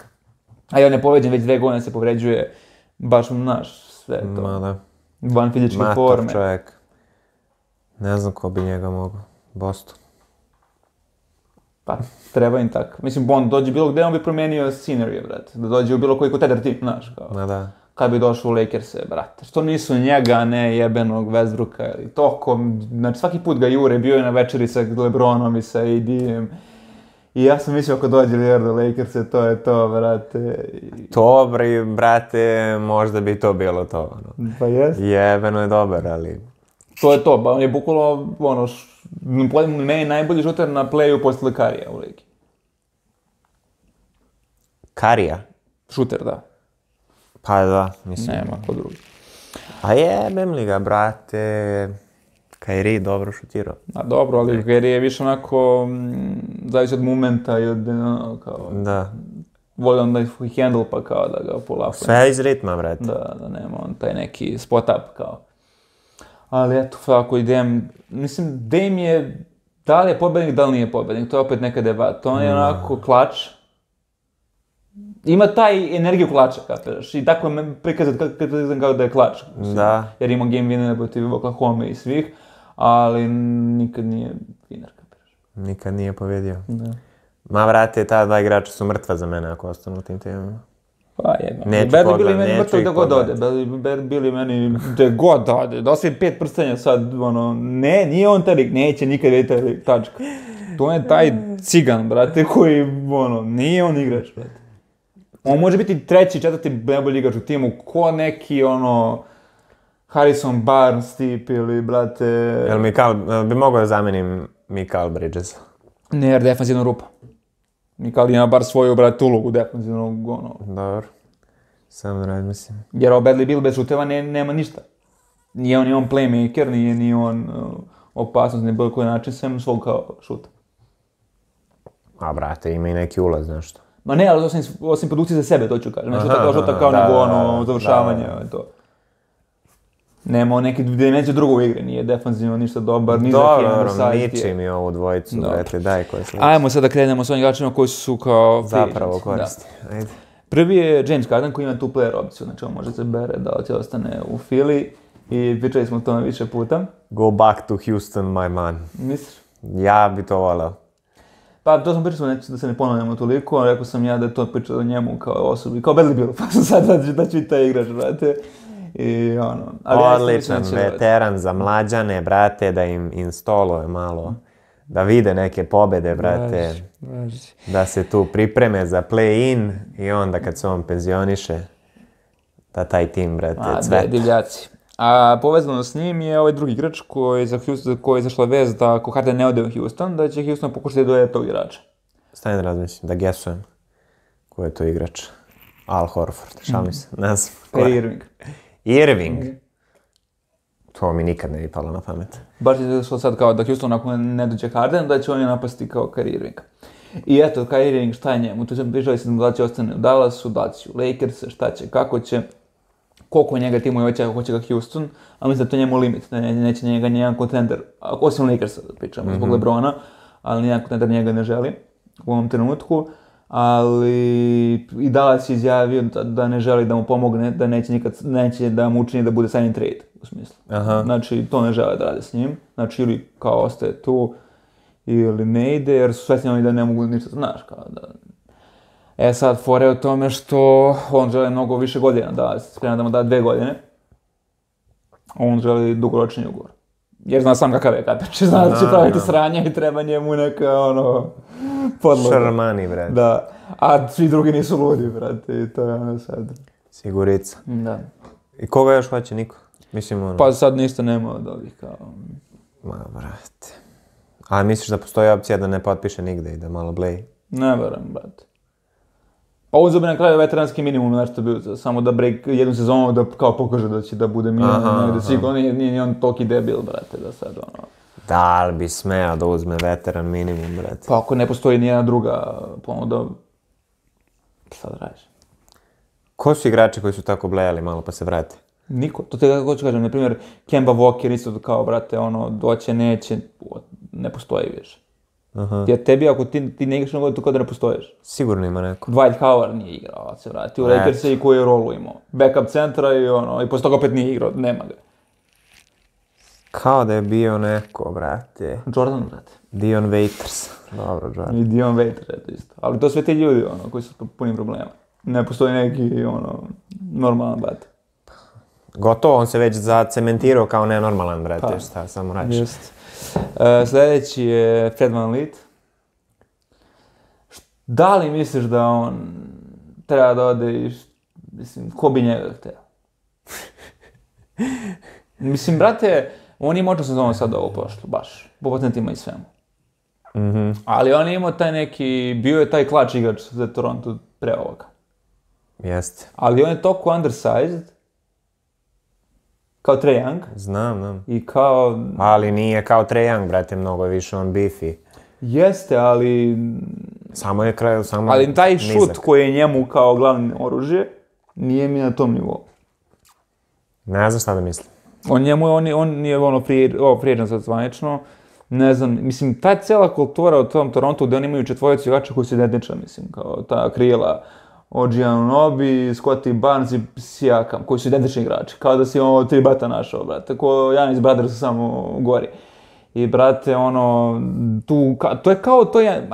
A i on je povređen, već 2 godine se povređuje, baš, znaš, sve to. Da. Van fizičke forme. Matav čovjek. Ne znam ko bi njega mogao. Boston. Pa, treba im tako. Mislim, on dođe bilo gde, on bi promenio scenery, brate. Da dođe u bilo koji contender tim, znaš, kao. Da. Kad bi došao u Lakers-e, brate. Što nisu njega, ne jebenog Westbrooka ili tokom. Znači, svaki put ga jure, bio je na večeri sa LeBronom i sa AD-em. I ja sam mislio ako dođe Lillard u Lakers-e, to je to, brate. To, brate, možda bi to bilo to, Pa jes. Jebeno je dobar, ali... To je to, ba on je bukvalno, meni najbolji šuter na playu posle Karija u ligi. Karija? Šuter, da. Pa da, mislim. Nema ko drugi. A jebem li ga, brate, Kyrie dobro šutirao. A dobro, ali Kyrie je više onako, zavisi od momenta i od, kao... Da. Voli on da ih handle pa kao da ga polapuje. Sve iz ritma, brate. Da nema on taj neki spot up kao. Ali eto, ako idem, mislim, Dame je, da li je pobednik, da li nije pobednik, to je opet neka debata. On je onako klač. Ima taj energiju klača, kapiraš, i tako je prikazat kao da je klač. Da. Jer ima game winner protiv Oklahoma i svih, ali nikad nije winner, kapiraš. Nikad nije pobedio. Da. Ma, vrate, ta 2 igrača su mrtva za mene ako ostanu u tim temama. Pa jebam. Bradley bili meni mrtvo da god ode. Bili meni da god ode. Da osim 5 prstenja sad, nije on taj lik, neće nikad vidjeti taj lik, tačka. To je taj cigan, brate, koji, nije on igrač, brate. On može biti 3., 4. najbolji igrač u timu, ko neki, Harrison Barnes tip ili, brate... Jel bi mogao da zamenim Mikal Bridges? Ne, jer defanzivna rupa. Mikal ima bar svoju, brate, ulogu defanzivnog, Dobro. Sam da razmislim. Jer Bradley Beal bez šuteva nema ništa. Nije on playmaker, nije on opasnost na bilo koji način, sem svog kao šuta. A, brate, ima i neki ulaz, nešto. Ma ne, ali osim produkcije za sebe, to ću kažem. Ne šuta kao nego završavanje, to. Nema neke dimenzije drugo u igri, nije defanzivno ništa dobar, ni za Kevin Dobro, niči mi ovu dvojicu, brate, daj koje sljedeće. Ajmo sad da krenemo s ovim igračima koji su kao... Zapravo koristi, ajde. Prvi je James Harden koji ima tu player opciju, znači on može se bere da će ostane u Philly i pričali smo o tome više puta. Go back to Houston, my man. Misliš? Ja bi to volao. Pa to smo pričali, da se ne ponavljamo toliko, rekao sam ja da je to pričao o njemu kao osobi, kao Bradley Beal, pa sam sad da ću i taj igrač, brate. Odličan veteran za mlađane, brate, da im installuje malo, da vide neke pobede, brate, da se tu pripreme za play-in i onda kad se on penzioniše, da taj tim, brate, cveta. Divljaci. A povezano s njim je ovaj drugi igrač koji je izašla vez da ako Harden ne ode u Houston, da će Houston pokušati da doje tog igrača. Stani da razmislim, da gesujem. Ko je to igrač? Al Horford, šalim se, ne znam. Kyrie Irving. Irving? To mi nikad ne bi palo na pamet. Baš je što sad kao da Houston ako ne dođe Harden, da će oni napasti kao Kyrie Irving. I eto, Kyrie Irving, šta je njemu? Tu sam pričali se da će ostane u Dallasu, da će u Lakerse, šta će, kako će, koliko njega timo hoće, kako će ga Houston, ali mislim da to njemu limit, da neće njega nijedan kontender, osim Lakersa da pričamo, zbog LeBrona, ali nijedan kontender njega ne želi u ovom trenutku. Ali i Dallas je izjavio da ne želi da mu pomogne, da neće da mu učini da bude sign and trade, u smislu. Aha. Znači, to ne žele da rade s njim. Znači, ili kao ostaje tu, ili ne ide, jer su svesni oni da ne mogu ništa, znaš, kao da... Sad, fora je o tome što on želi mnogo više godina, da spremno da mu da 2 godine. On želi dugoročni ugovor. Jer zna sam kakav je Kapić, zna da će praviti sranje i treba njemu neka, podloga. Šarmani, brate. Da, a svi drugi nisu ludi, brate, i to je sad. Sigurica. Da. I koga još hoće, niko? Mislim, Pa sad ništa nema od ovih, kao... Ma, brate. A misliš da postoji opcija da ne potpiše nigde i da malo bleji? Ne verujem, brate. Pa on bi na kraju veteranski minimum nešto bio, samo da break jednu sezonu da kao pokaže da će da bude minimum negde sigurno, nije on toliki debil, brate, da sad Da li bi smeo da uzme veteran minimum, brate? Pa ako ne postoji nijedna druga ponuda, šta da radiš? Ko su igrači koji su tako blejali malo pa se vrate? Niko, to te kako ću kažem, na primjer, Kemba Walker isto kao, brate, doće, neće, ne postoji više. Jer tebi, ako ti ne igraš na godinu, to kao da ne postoješ. Sigurno ima neko. Dwight Howard nije igrao, se vrati u Lakerse i koju je rolu imao. Backup centra i posle toga opet nije igrao, nema ga. Kao da je bio neko, brate. Jordan, brate. Dion Waiters. Dobro, Jordan. I Dion Waiters, eto isto. Ali to sve ti ljudi, koji su puni problema. Ne postoji neki, normalan, brate. Gotovo, on se već zacementirao kao nenormalan, brate, šta samo radiš. Just. Sljedeći je Fred VanVleet. Da li misliš da on treba da ode i, mislim, ko bi njega htio? Mislim, brate, on je moćno sezonu sad ovo prošlo, baš, po patentima i svemu. Ali on je imao taj neki, bio je taj klač igrač za Toronto pre ovoga. Jeste. Ali on je toliko undersized, kao Trae Young. Znam. I kao... Ali nije kao Trae Young, brate, mnogo je više on beefy. Jeste, ali... Samo je kraj, samo ali taj nizak. šut koji je njemu kao glavni oružje, nije mi na tom nivou. Ne znam šta da mislim. On je free agent sad zvanično. Ne znam, mislim, ta cijela kultura u tom Torontu gdje oni imaju četvoricu igrača koji su identični, mislim, kao ta krila OG Anunoby, Scottie Barnes i Siakam, koji su identični igrači. Kao da si 3 brata našao, brate, ko Giannis Brothers samo gori. I, brate, to je kao, to je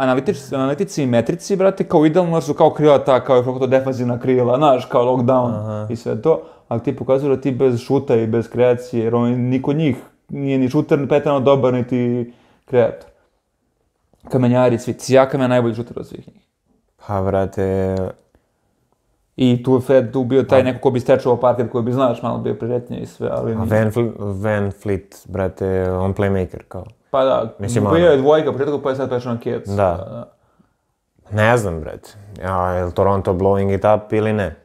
analitici i metrici, brate, kao idealno su kao krila ta, kao je to defanzivna krila, znaš, kao lockdown i sve to. Ali ti pokazuju da ti bez šuta i bez kreacije, jer niko njih nije ni šuter petano dobar, niti kreator. Kamenjari, svi. Siakam je najbolji šuter od svih njih. Pa, brate... I tu je Fred bio taj neko ko bi stečao parket, koji bi, znaš, malo bio priretnije i sve, ali nije. VanVleet, brate, on playmaker, kao. Pa da, bio je dvojka, početku pa je sad prešao na Kets. Da. Ne znam, brate. Je li Toronto blowing it up ili ne?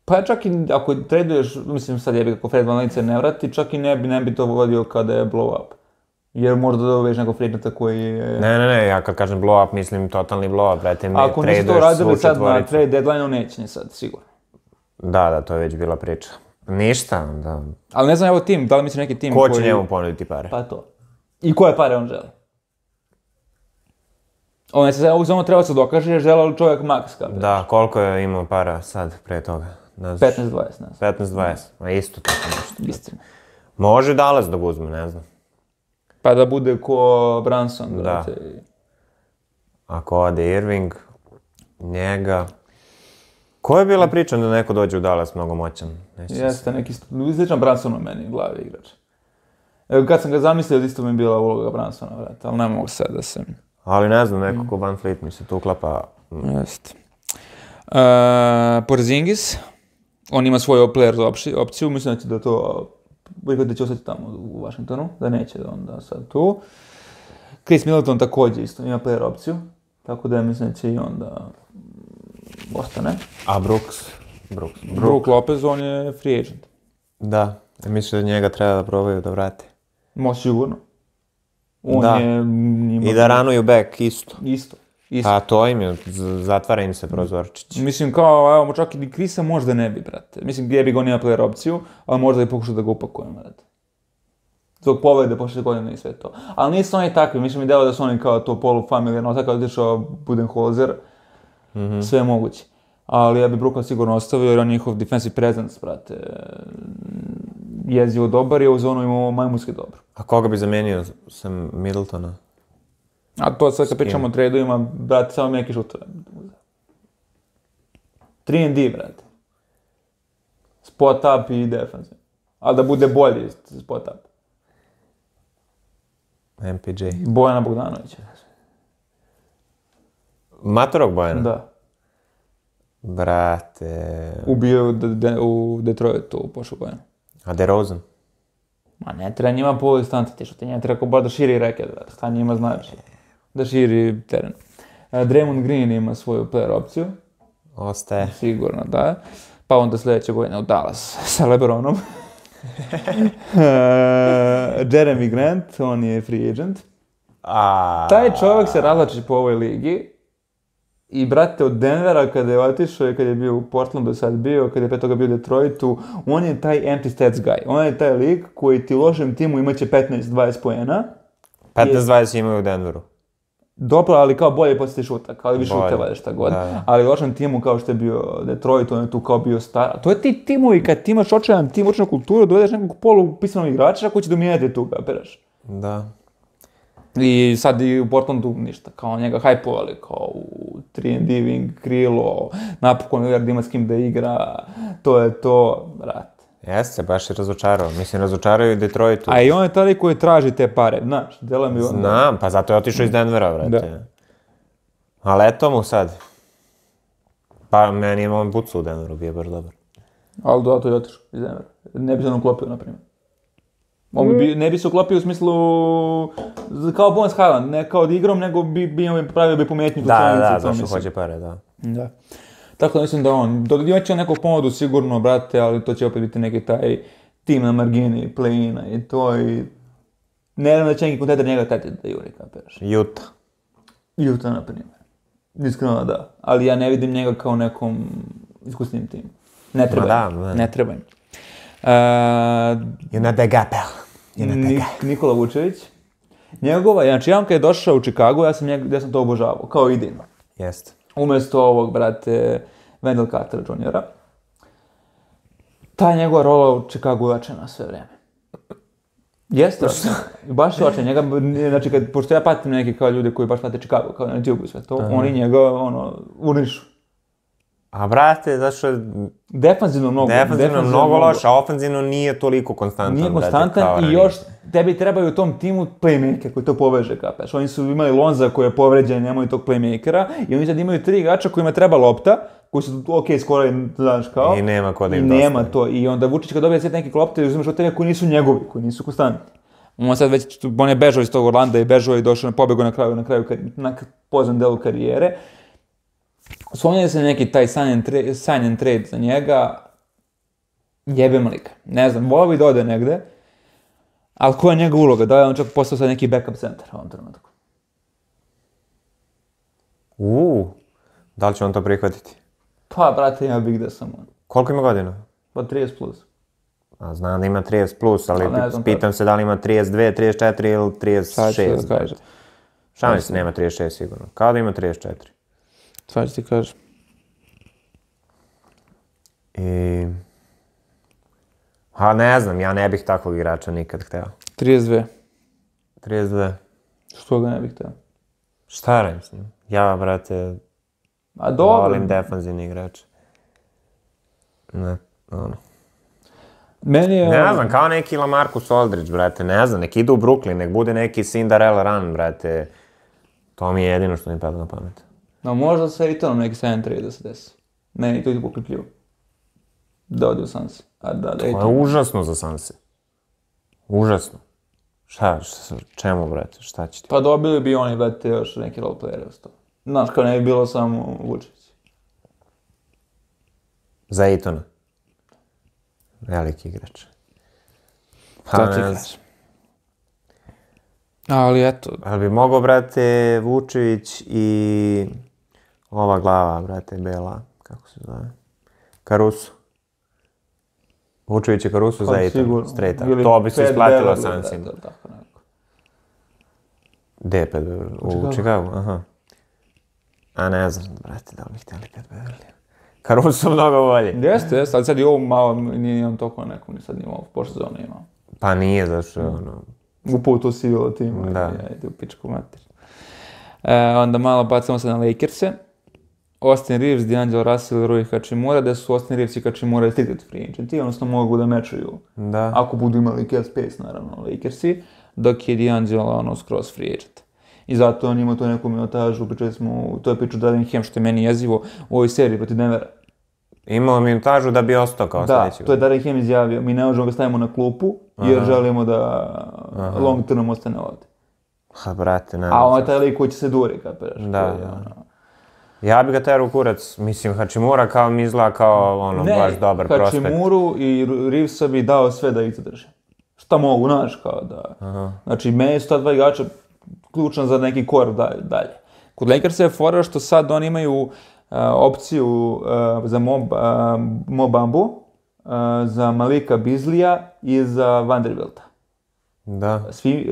Pa čak i ako traduješ, mislim sad jebi kako Fred VanVleet se ne vrati, čak i ne bi to vodio kada je blow up. Jer možda dobiješ nekog free agenta koji je... Ne, ja kad kažem blow up, mislim totalni blow up, brate, mi ako nisu to radili sad na trade deadline-u, neće ni sad, sigurno. Da, to je već bila priča. Ništa, da. Ali ne znam, evo tim, da li misli neki tim koji... Ko će njemu ponuditi pare? Pa to. I koje pare on želi? On je se ovog zonu treba se dokaže, jer žele li čovjek maks, kao da, koliko je imao para sad pre toga? 15-20, ne znam. 15-20, a isto tako nešto. Istina. Može Dallas da ga uzme, ne znam. Pa da bude ko Brunson, brate. Da. Ako ode Irving, njega... Ko je bila priča da neko dođe u Dallas mnogo moćan? Jeste, neki sličan Brunsonu meni u glavi igrač. Evo, kad sam ga zamislio, isto mi je bila uloga Brunsona, brate, ali ne mogu sad da se... Ali ne znam, neko ko VanVleet mi se tu uklapa... Jeste. Porzingis, on ima svoju players opciju, mislim da će ostati tamo u Washingtonu, da neće da onda sad tu. Chris Middleton također isto ima player opciju, tako da mislim da će i onda ostane. A Brooks? Brook Lopez, on je free agent. Da, mislim da njega treba da probaju da vrate. Sigurno. Da, i da ranuju back isto. Isto. Pa to im je, zatvara im se prozorčić. Mislim kao, evo, čak i Krisa možda ne bi, brate. Mislim, gdje bi ga nema player opciju, ali možda i pokušao da ga upakujemo, brate. Zbog povrede pošle godine i sve to. Ali nisu oni takvi, mislim mi delo da su oni kao to polufamilijarno, tako da otišao Budenholzer, sve moguće. Ali ja bi Brooka sigurno ostavio jer on njihov defensive presence, brate, jezivo dobar i u zonu imao majmunski dobro. A koga bi zamenio sa Middletona? A to sad kad pričamo o trade-ovima, brate, samo neki šutove. 3&D, brate. Spot up i defensive. Ali da bude bolji spot up. MPJ. Bojana Bogdanovića. Matorog Bojana? Da. Brate... Ubio u Detroitu pošao Bojana. A DeRozan? Ma ne treba njima po distanci ti šuti, njima treba bar da širi reket, brate. Šta njima znači? Da širi teren. Draymond Green ima svoju player opciju. Ostaje. Sigurno, da. Pa onda sljedeće godine u Dallas sa LeBronom. Jeremy Grant, on je free agent. Taj čovjek se razlači po ovoj ligi. I brate, od Denvera kada je otišao i kada je bio u Portlandu sad bio, kada je pre toga bio u Detroitu, on je taj empty stats guy. On je taj lik koji ti lošem timu imaće 15-20 poena. 15-20 imaju u Denveru. Dobro, ali kao bolje poslije šutak, ali više šuteva šta god. Da. Ali lošem timu kao što je bio Detroit, on je tu kao bio star. A to je ti timovi kad ti imaš očajan tim, očajnu kulturu, dovedeš nekog polupisanog igrača koji će dominirati tu, kapiraš. Da. I sad i u Portlandu ništa, kao njega hajpovali, kao u 3&D wing, krilo, napokon Lillard ima s kim da igra, to je to, brate. Jeste, baš je razočarao. Mislim, razočarao i Detroitu. A i on je taj koji traži te pare, znaš, delo mi onda. Znam, pa zato je otišao iz Denvera, brate. Da. Ali eto mu sad. Pa meni je on bucu u Denveru, bio baš dobar. Ali da, to je otišao iz Denvera. Ne bi se on uklopio, na primjer. On bi, ne bi se uklopio u smislu kao Bones Highland, ne kao igrom, nego pravio bi pometnju u članici. Da, zašto hoće pare, da. Da. Tako da mislim da on, imat će nekog pomodu sigurno, brate, ali to će opet biti neki taj tim na margini, play-ina i to i... Ne znam da će neki kontender njega tati da juri, kapiraš. Utah, na primjer. Iskreno da, ali ja ne vidim njega kao nekom iskusnim timu. Ne treba im. Ne treba im. Nikola Vučević. Njegova, znači ja kad je došao u Chicago, ja sam to obožavao, kao idejno. Jeste. Umjesto ovog, brate, Wendell Carter Jr. Ta njegova rola u Chicago je očajna sve vrijeme. Jeste, baš je očajna. Znači, pošto ja patim neki kao ljude koji baš prate Chicago, kao na YouTube i sve to, oni njega, urnišu. A brate, zašto je... Defanzivno mnogo loš, a ofenzivno nije toliko konstantan. Nije konstantan i još tebi trebaju u tom timu playmaker koji to poveže, kapaš. Oni su imali Lonza koji je povređen, nemaju tog playmakera i oni sad imaju 3 igrača kojima treba lopta, koji su skoro, znaš kao. I nema ko da im dostavi. Nema to. I onda Vučić kad dobije sve neke klopte i uzimaš od tebe koji nisu njegovi, koji nisu konstantni. On sad već, on je bežao iz tog Orlanda i bežao i došao, pobegao na poznan delu karijere. Svonjali se neki taj sign and trade za njega, jebem lika. Ne znam, volao bi da ode negde, ali koja je njega uloga? Da je on čak postao sad neki backup center u ovom trenutku. Da li će on to prihvatiti? Pa, brate, ima big da sam on. Koliko ima godina? Pa 30 plus. A znam da ima 30 plus, ali pitam se da li ima 32, 34 ili 36. Sad ću da kažem. Šta mislim, nema 36 sigurno. Kao da ima 34. Sad ću ti kažem. Ne znam, ja ne bih takvog igrača nikad hteo. 32. 32. Što ga ne bih hteo? Šta radim s njim? Ja, brate, volim defanzivni igrač. Ne znam, kao neki LaMarcus Aldridge, brate, ne znam, nek idu u Brooklyn, nek bude neki Cinderella run, brate. To mi je jedino što mi pada na pamet. No možda sa Aytonom neki 7-3 da se desi. Meni to je pokripljivo. Da ode u Sanse. To je užasno za Sanse. Užasno. Čemu, brate, šta će ti? Pa dobili bi oni, brate, još neki roleplayere uz to. Znaš, kao ne bi bilo samo Vučić. Za Aytona. Veliki igrač. Ali eto. Ali bi mogao, brate, Vučević i ova glava, brate, bela, kako se zove? Caruso. Vučević i Caruso za Ayton, straight up. To bi se isplatilo Sansima. Gde je Pat Beverly? U Chicago, aha. A ne znam, brate, da li bi htjeli Pat Beverly. Caruso mnogo bolje. Jeste, ali sad i ovo malo, nije on toliko nekom, ni sad nije ovo, pošto sezona imao. Pa nije, zašto je ono... Upao to sivilo tima, ajde u pičku mater. Onda malo bacamo se na Lakers-e. Austin Reeves, D'Angelo Russell i Rui Hachimura, da su Austin Reeves i Hachimura strict free agenti, odnosno mogu da mečuju. Da. Ako budu imali cap space, naravno, Lakersi, dok je D'Angelo skroz free agent. I zato on ima to neku minutažu, pričali smo, to je priču Darvin Ham, što je meni jezivo u ovoj seriji protiv Denvera. Imao minutažu da bi ostao kao sljedeći. Da, to je Darvin Ham izjavio, mi ne možemo ga stavimo na klupu, jer želimo da long term ostane ovdje. Ha, brate, ne. A on je taj lik koji će se duri, kapiraš. Da. Ja bi ga terao u kurac, mislim, Hachimura kao mi izgleda kao ono, baš dobar prospekt. Ne, Hachimuru i Reevesa bi dao sve da ih zadrži. Šta mogu, znaš, kao da... Znači, meni su ta dva igrača ključna za neki kor dalje. Kod Lakersa je fora što sad oni imaju opciju za Mo Bambu, za Malika Beasleya i za Vanderbilta. Da.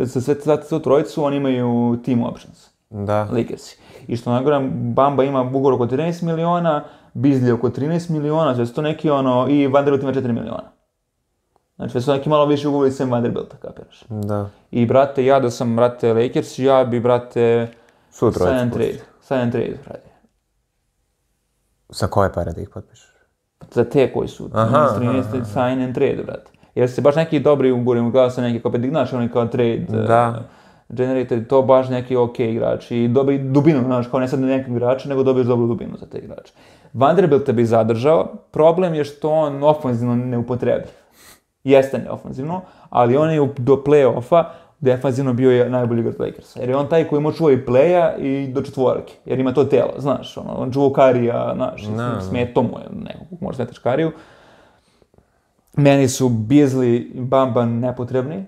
Za sve trojicu oni imaju team options. Da. Lakersi. I što najgore, Bamba ima ugovor oko 13 miliona, Beasley oko 13 miliona, sve su to neki ono, i Vanderbilt ima 4 miliona. Znači, sve su neki malo više ugovori sem Vanderbilta, kapiraš. Da. I, brate, ja da sam, brate, Lakers, ja bi, brate, sign and trade radio. Sa koje pare da ih potpišeš? Za te koji su, 13 sign and trade, brate. Jer se baš neki dobri ugovori, gledao sam neki kao pedignaš, oni kao trade, generator, to baš neki ok igrači i dobri dubinu, znaš, kao ne sad nekog igrača, nego dobiješ dobru dubinu za te igrače. Vanderbilt bi zadržao, problem je što on ofenzivno ne upotrebi. Jeste neofanzivno, ali on je do play-offa defanzivno bio je najbolji igrač Lakersa. Jer je on taj koji može čuva i play-a i do četvorke. Jer ima to telo, znaš, on čuva Karija, znaš, smeto mu je nekog, može smetaš Kariju. Meni su Beasley i Bamba nepotrebni.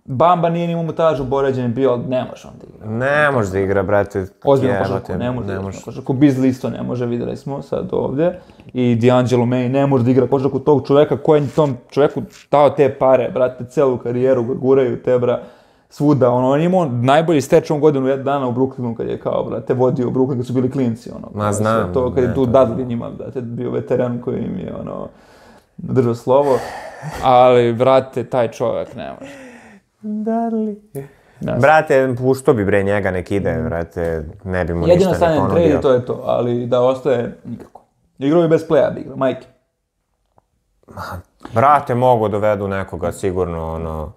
Bamba nije ni u montažu boređen bio, ali ne može on da igra. Ne može da igra, brate. Ozbiljno košarku, ne može da igra košarku. Beasley isto ne može, vidjeli smo sad ovdje. I D'Angelo May ne može da igra košarku tog čoveka koji je tom čoveku dao te pare, brate, celu karijeru ga guraju te, bra, svuda. On je imao najbolji stečom godinu dana u Brooklynu kad je kao, brate, vodio u Brooklyn kad su bili klinci, ono. Ma znam. To kad je tu Dudley njima, brate, bio veteran koji im je, ono, držao slovo. Ali, brate, taj čovek ne može. Dudley. Brate, pušto bi bre njega nek ide, brate, ne bi mu jedino ništa ne ponudio. Jedino to je to, ali da ostaje nikako. Igrao bi bez playa bi igrao, majke. Brate, mogu dovedu nekoga sigurno, ono,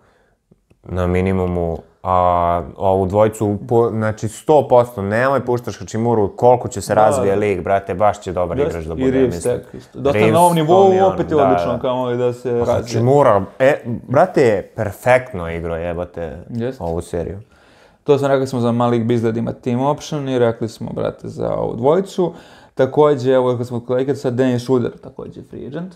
na minimumu, a ovu dvojicu, znači 100%, nemoj puštaš Hachimuru, koliko će se razvije lig, brate, baš će dobar igrač da bude, Reeves mislim. isto. Dosta na ovom nivou, opet je odlično, kao da se razvije. Hachimura, brate, je perfektno igrao, jebate, ovu seriju. To sam rekli smo za Malik Beasley da ima team option i rekli smo, brate, za ovu dvojicu. Također, evo kad smo kod Lakersa, Dennis Schroeder, također free agent.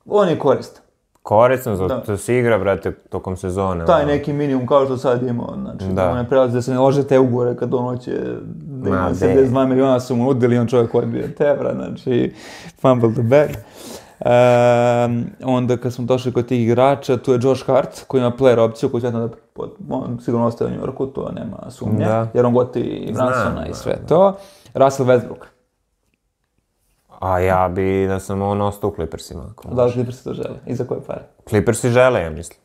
On je koristan. Koristan, zato se igra, brate, tokom sezone. Taj neki minimum kao što sad imao, znači, da ne prelazi da se ne lože te ugovore kad on hoće da ima 72 miliona su mu nudili, on čovjek odbio tebra, znači, fumble the bag. Onda kad smo došli kod tih igrača, tu je Josh Hart koji ima player opciju koju će da on sigurno ostaje u New Yorku, to nema sumnje, jer on goti i Bransona i sve to. Russell Westbrook. A ja bi da sam on ostao u Clippersima. Da li Clippersi to žele? I za koje pare? Clippersi žele, ja mislim.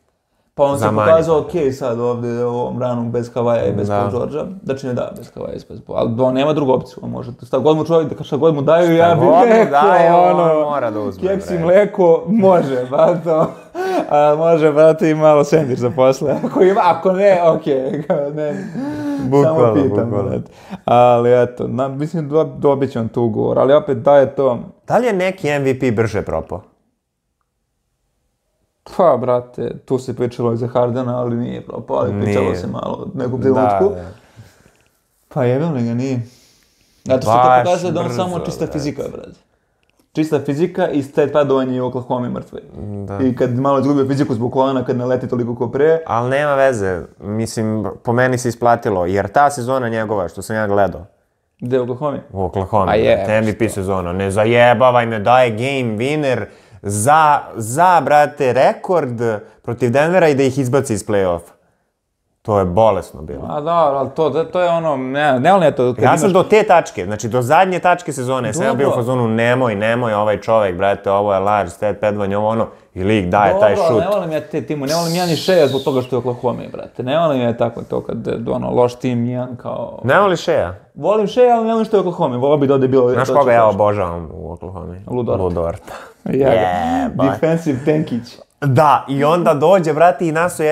Pa on se pokazao ok sad ovdje u ovom ranu bez Kavaja i bez Paul Georgea. Znači ne da, bez Kavaja i bez Paul. Ali on nema drugu opciju. On može šta god mu čovjek, šta god mu daju, ja bih rekao, on mora da uzme. Keks i mleko, može, bato. A može, brate, i malo sandvič za posle. Ako ne, okej. Samo pitam, brate. Ali eto, mislim dobit će on tu ugovor, ali opet da je to... Da li je neki MVP brže propao? Pa, brate, tu se pričalo i za Hardena, ali nije propao, ali pričalo se malo u nekom trenutku. Pa jebem li ga, nije. Zato što to pokazuje da on samo čista fizika, brate. Čista fizika i stat padovanje u Oklahoma mrtve. I kad malo izgubio fiziku zbog kolana, kad ne leti toliko ko pre. Ali nema veze, mislim, po meni se isplatilo, jer ta sezona njegova, što sam ja gledao. Gde u Oklahoma? U Oklahoma, MVP sezona. Ne zajebavaj me, daje game winner za, brate, rekord protiv Denvera i da ih izbaci iz play-offa. To je bolesno bilo. A da, ali to je ono, ne volim ja to. Ja sam do te tačke, znači do zadnje tačke sezone, sam ja bio u fazonu, nemoj ovaj čovek, brate, ovo je laž, stat pedvanje, ovo ono, i lik daje taj šut. Dobro, ne volim ja te timu, ne volim ja ni Shea zbog toga što je Oklahoma, brate. Ne volim ja tako to kad, loš tim, jedan kao... Ne voliš Shea? Volim Shea, ali ne volim što je Oklahoma, volio bi da ovdje bilo... Znaš koga ja obožavam u Oklahoma? Ludorta. Defensive tankić. Da, i onda dođe, brate, i nasu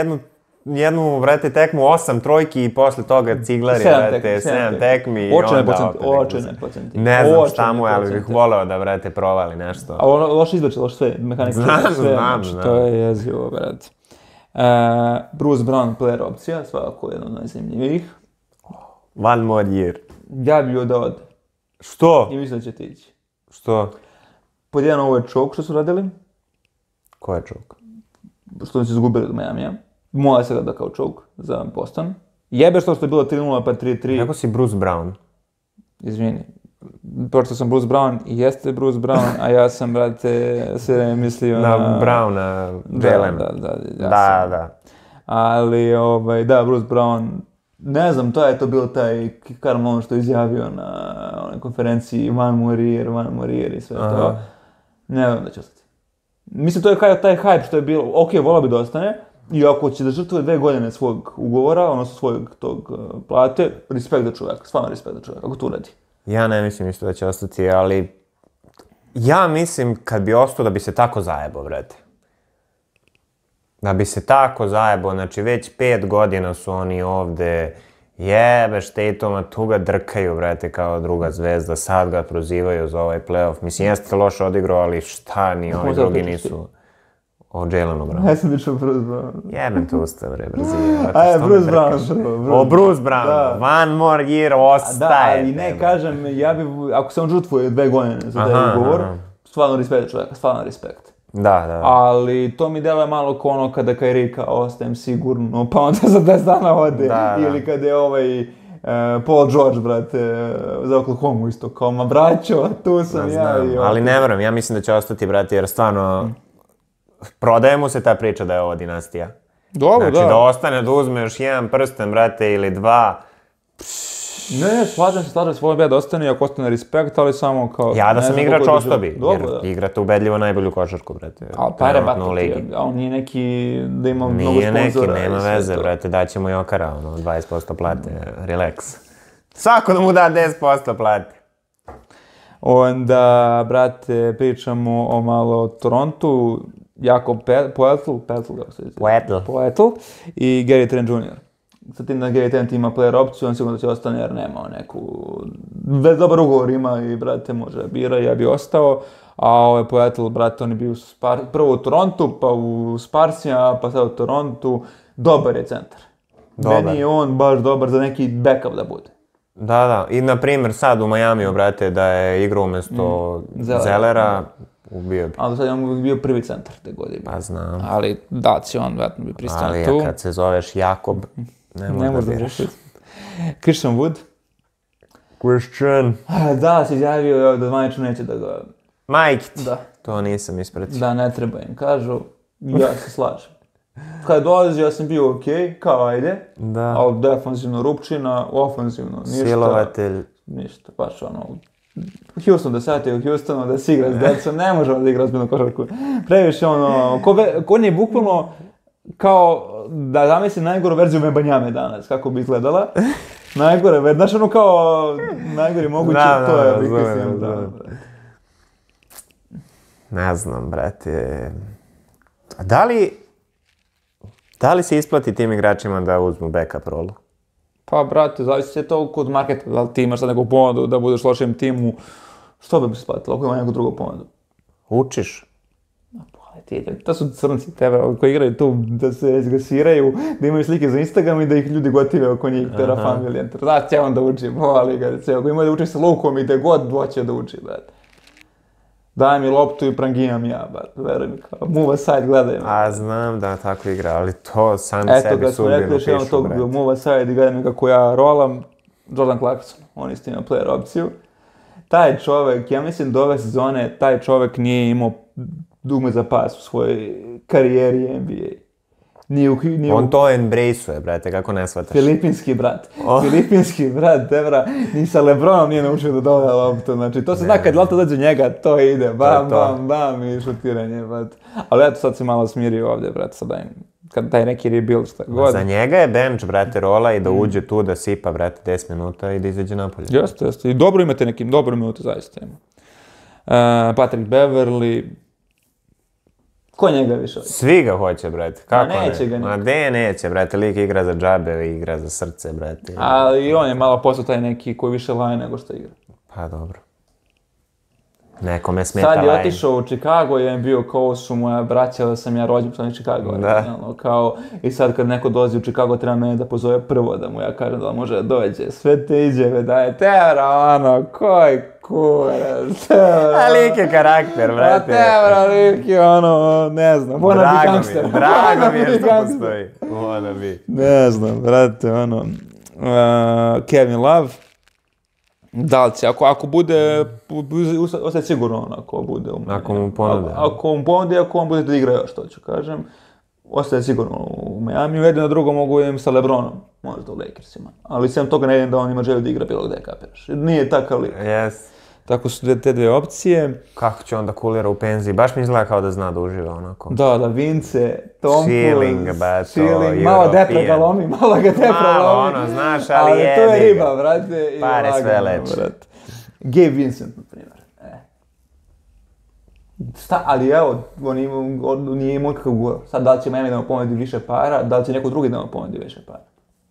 jednu, brate, tekmu 8 trojki i posle toga ciglari, brate, 7 tekmi. Očene procenti. Ne znam šta mu je, ali bih voleo da, brate, provali nešto. A loš izbače, loš sve, mehanika sve. Znam. To je jezivo, brate. Bruce Brown, player opcija, svakako jedan od najzanimljivijih. One more year. Ja bi da ode. Što? I mislim da će ti ići. Što? Pod jedan ovo je choke što su radili. Ko je choke? Što su izgubili od Miamija. Mola se gleda kao choke za Boston. Jebe što je bilo 3-0 pa 3-3. Kako si Bruce Brown? Izvini. Pročito sam Bruce Brown i jeste Bruce Brown, a ja sam, brate, sve mislio na Browna, Jalen. Da. Ali, da, Bruce Brown, ne znam, to je to bilo taj Karl Malone što je izjavio na onoj konferenciji Van Morier i sve to. Ne znam da će ostati. Mislim, to je taj hype što je bilo, ok, volao bi da ostane, i ako će da žrtvuje 2 godine svog ugovora, odnosno svojeg tog plate, respekt za čovjeka, stvarno respekt za čovjeka, ako to uradi. Ja ne mislim isto da će ostati, ali ja mislim kad bi ostao da bi se tako zajebao, brate. Da bi se tako zajebao, znači već 5 godina su oni ovde, jebeš Tatuma, tu ga drkaju, brate, kao druga zvezda, sad ga prozivaju za ovaj playoff. Mislim, jeste loše odigrao, ali šta ni ovi drugi nisu. O Jalenu Brownu. Ja sam biću Bruce Brown. Jebem te ustav, re, Brazilija. Ajde, Bruce Brown. O Bruce Brown, one more year, ostaje. Da, ali ne, kažem, ja bi, ako se on žrtvuje 2 godine za taj ugovor, stvarno respekt čovjeka, stvarno respekt. Da. Ali to mi deluje malo kao ono kada Kyrie kao ostajem sigurno, pa onda za 10 dana ode. Ili kada je Paul George, brate, za Oklahoma isto, kao ma braćo, tu sam ja. Ali ne verujem, ja mislim da će ostati, brate, jer stvarno... Prodaje mu se ta priča da je ovo dinastija. Dobro, znači, da ostane, da uzme još jedan prsten, brate, ili 2. Ne, slažem se, svoj bed ostane, ako ostane respekt, ali samo kao... Ja da sam igrač ostabi, jer igrate ubedljivo najbolju košarku, brate. Ali pare batiti, a on nije neki da ima mnogo sponzora. Nije neki, nema veze, brate, daćemo Jokara, 20% plate, relax. Svako da mu da 10% plate. Onda, brate, pričamo o malo o Torontu, Jakob Poeltl i Gary Trent Jr. Sa tim da Gary Trent ima player opciju, on sigurno da će ostane jer nema neku... Dobar ugovor ima i, brate, može bira, ja bi ostao. A Poeltl, brate, on je bio prvo u Torontu, pa u Sparsima, pa sad u Torontu. Dobar je centar. Meni je on baš dobar za neki backup da bude. Da. I, na primjer, sad u Majamiju, brate, da je igrao umjesto Zellera, ubio bi. Ali do sad je on bio prvi centar te godine. Pa znam. Ali da će on, vratno bi pristao tu. Ali kad se zoveš Jakob, ne može da biraš. Christian Wood. Da, se izjavio da zvanično neće da ga... Majkit. Da. To nisam ispratio. Da, ne treba im, kažu. Ja se slažem. Kada dolazi, ja sam bio okej, kao ajde. Da. Ali defanzivno rupčina, ofanzivno ništa. Silovatelj. Ništa, baš ono... Houston da sati u Houstonu da se igra s decom, ne možemo da igra ozbiljnu košarku. Previše ono, ko nije bukvalno kao da zamisli najgoru verziju Wembanyame danas, kako bi izgledala. Najgore verzija, znaš ono kao najgori moguće, to je Vikasijem. Ne znam, brate. Da li se isplati tim igračima da uzmu backup rolu? Pa, brate, zavisi se to kod marketa, da li ti imaš sad neku ponudu da budeš lošem timu, što bi se isplatilo ako ima neku drugu ponudu? Učiš? Ali to su crnci tebe koji igraju tu da se izgasiraju, da imaju slike za Instagram i da ih ljudi gotive oko njih, Terra Familia. Da, će on da uči, voli ga, ako ima da uči sa lukom i da god hoće da uči, brate. Daj mi loptu i pranginjam ja, brate, veruj mi, kao, move aside, gledaj me. A znam da tako igra, ali to sam sebi sudbinu pišu, brate. Eto, kad move aside i gledaj mi kako ja rolam, Jordan Clarkson, on isto ima player opciju. Taj čovek, ja mislim da ove sezone, taj čovek nije imao dugme za pas u svojoj karijeri NBA. On to embrace-uje, brate, kako ne shvataš. Filipinski brat, Devra, ni sa Lebronom nije naučio da dodaje loptu, znači to se zna kad lopta dođe njega, to ide, bam i šutiranje, brate. Ali eto sad se malo smirio ovdje, brate, sad dajem, kad taj neki rebuild, šta god. Za njega je bench, brate, rola i da uđe tu, da sipa, brate, 10 minuta i da izađe napolje. Jeste, i dobro imate nekim, dobro minute zaista ima. Patrick Beverly, ko njega više hoće? Svi ga hoće, brate. Kako ne? Neće ga Ma gde neće, brate, lik igra za džabe, igra za srce, brate. Ali i on je malo postao taj neki koji više laje nego što igra. Pa dobro. Nekome smeta laje. Sad je otišao u Chicago i je bio kao su moja braća da sam ja rođen u Chicago. Da. I sad kad neko dolazi u Chicago treba mene da pozove prvo da mu ja kažem da može da dođe. Sve te izjave daje, Tevra, koji kurac, Tevra. A lik je karakter, brate. Tevra, lik je ne znam, wannabe gangster. Drago mi je što postoji. Wannabe. Ne znam, brate, Kevin Love. Da li će, ako bude, ostaje sigurno ako bude u Miami. Ako mu ponude. Ako mu ponude, ako on bude da igra još, to ću kažem. Ostaje sigurno u Miami, jedino drugo mogu im sa Lebronom, možda u Lakersima. Ali sem toga ne vidim da on ima želju da igra bilo gde, kapiraš. Nije takav lik. Yes. Tako su te dve opcije. Kako će onda kulira u penziji, baš mi izgleda kao da zna da uživa onako. Da, Vince, Tom Chilling, bato, malo depre ga lomi, malo ga depre lomi. Malo znaš, ali to je riba, brate. Pare sve leče. Gabe Vincent, na primjer. Ali evo, on nije imao kakav gura. Sad, da li će Miami da mu ponudi više para, da li će neko drugi da mu ponudi više para.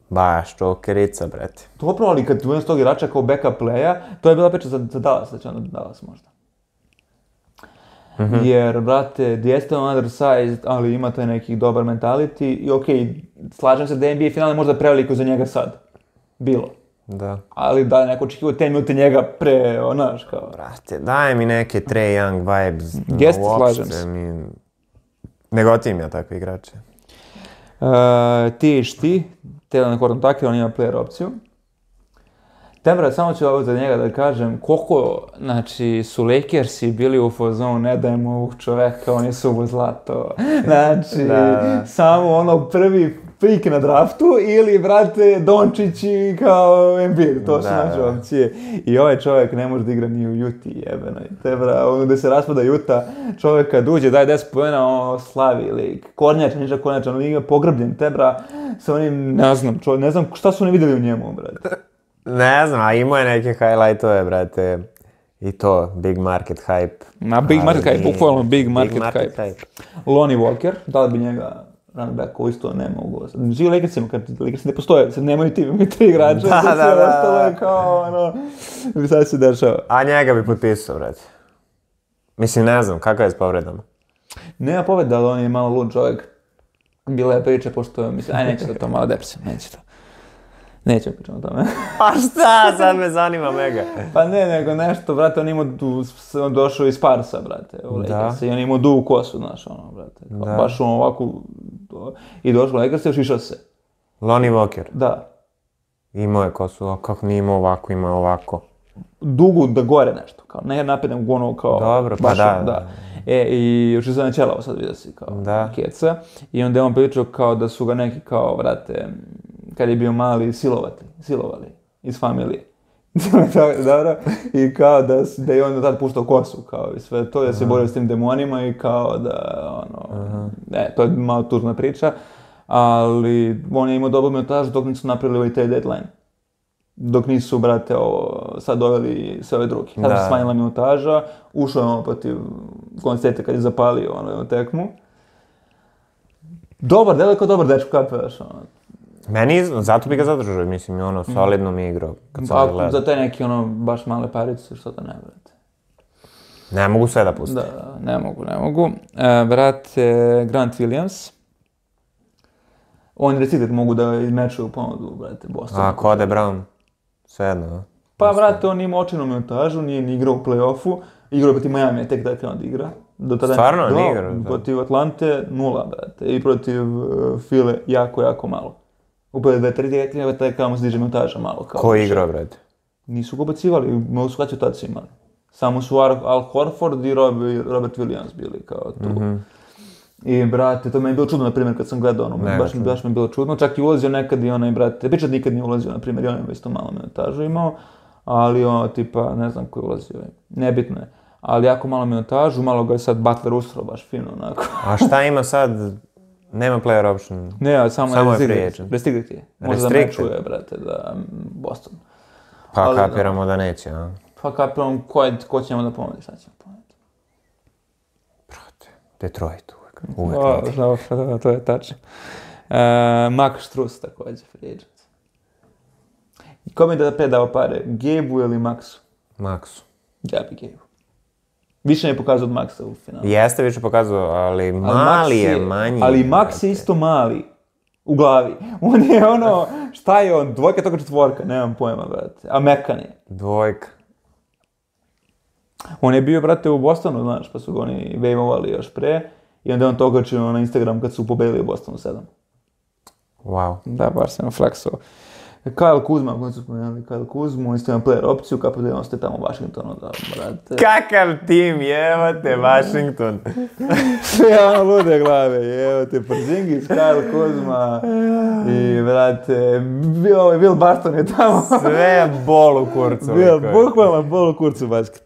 Baš, čokerica, brate. Dobro, ali kad uvijem s tog igrača kao backup playa, to je bila priča za Dallas, da će onda Dallas možda. Jer, brate, jeste on undersized, ali ima taj neki dobar mentality i okej, slažem se da NBA finale možda preveliko za njega sad. Bilo. Da. Ali da neko očekivao 10 minuta njega pre, onaš kao... Brate, daj mi neke Trae Young vibes. Jeste, slažem se. Ne gotivim ja takve igrače. THT, Taylor Horton Tucker, on ima player opciju. Tebra, samo ću ovo za njega da kažem, koliko, znači, su Lakersi bili u fazonu, ne dajemo ovog čoveka, oni su u zlato. Znači, samo prvi pik na draftu ili, brate, Dončić i kao Embiid, to su naše opcije. I ovaj čovjek ne može da igra ni u Juti, jebeno. Tebra, gde se raspada Juta, čovjek kad uđe, daje 10 poena, slavi lik. Kornjačan, niža kornjačan, liga pograbljen, Tebra, sa onim, ne znam šta su oni vidjeli u njemu, brate. Ne znam, a imao je neke highlightove, brate, i to, big market hype. Big market hype, bukvalno big market hype. Lonnie Walker, da li bi njega running back koji isto nema ugovor. Živi Lakersima, kad Lakersi ne postoje, sad nemaju tim, imaju 3 igrača, sve ostalo je kao, sad se dešava. A njega bi potpisao, brate. Mislim, ne znam, kakav je s povredama? Nema povreda, ali on je malo lud čovjek. Bila je priča, pošto, mislim, neće to malo depresim, neće to. Nećemo pričati o tome. Pa šta, sad me zanima mega. Pa ne, nego nešto, brate, on došao iz Sparsa, brate, u Lakers i on imao dugu kosu, znaš, brate. Baš ovako, i došao u Lakers i ošišao se. Lonnie Walker? Da. Imao je kosu, a kako nije imao ovako, imao ovako? Dugu da gore nešto, kao, ne napadnem ono kao... Dobro, pa da. I ošišao na ćelavo sad vidio si, kao, keca. I onda je on pričao kao da su ga neki, kao, brate, kad je bio mali, silovali iz familije. Dobro? I kao da je on tad puštao kosu, kao i sve to, da se borio s tim demonima i kao da, to je malo tužna priča, ali on je imao dobru minutažu dok nisu napravili ovaj taj deadline. Dok nisu, brate, sad doveli sve ove drugi. Sad se smanjila minutaža, ušao je protiv Golden State kad je zapalio tekmu. Dobar, delo je kao dobar dečko, kapiraš, Meni, zato bi ga zadržao, mislim, solidno mi je igrao, kad sam ga gledao. Za te neki, baš male parice, što to ne, brate. Ne mogu sve da pusti. Da, ne mogu. Brate, Grant Williams. Oni recite mogu da izmečuju ponudu, brate, Boston. A, Code Brown? Svejedno. Pa, brate, on ima očinu minutažu, nije ni igrao u play-offu. Igrao protiv Miami, tek da je krenuo da igra. Stvarno, nije igrao? Protiv Atlante 0, brate. I protiv File jako malo. Upravo dve tri tek kao mu se diže minutaža malo. Ko je igrao, brate? Nisu ga bacivali, mogu su kaći tad su imali. Samo su Al Horford i Robert Williams bili kao tu. I, brate, to meni je bilo čudno, na primjer, kad sam gledao ono, baš mi je bilo čudno. Čak i ulazio nekad i onaj, brate, Pičat nikad nije ulazio, na primjer, i on je isto malo minutažu imao. Ali ono, tipa, ne znam ko je ulazio, nebitno je. Ali jako malo minutažu, malo ga je sad Butler usrao baš fino, onako. A šta ima sad? Nema player option? Ne, samo je free agent. Restricted je. Možda da mečuje, brate, da Boston. Pa kapiramo da neće, a? Pa kapiramo ko će njemu da pomodi, sad će pomodi. Brate, Detroit uvek. Da, to je tačno. Max Strus također, free agent. Ko mi da predao pare, Gabe-u ili Maxu? Maxu. Ja bi Gabe-u. Više ne pokazao od Maxa u finalu. Jeste više pokazao, ali mali je manji. Ali Max je isto mali. U glavi. On je ono, šta je on, dvojka toga četvorka, nemam pojma, brate. A mekan je. Dvojka. On je bio, brate, u Bostonu, znaš, pa su ga oni vejmovali još pre. I onda je on to okačio na Instagram kad su pobedili u Bostonu 7. Wow. Da, baš sam flexovao. Kyle Kuzma, kako su spomenuli, Kyle Kuzma, isto imam player opciju, kako da ste tamo u Washingtonu, da, brate. Kakav tim, jevate, Washington. Sve ono lude glave, jevate, Porzingis, Kyle Kuzma i, brate, Will Barton je tamo. Sve bol u kurcu. Bukvalno bol u kurcu basket.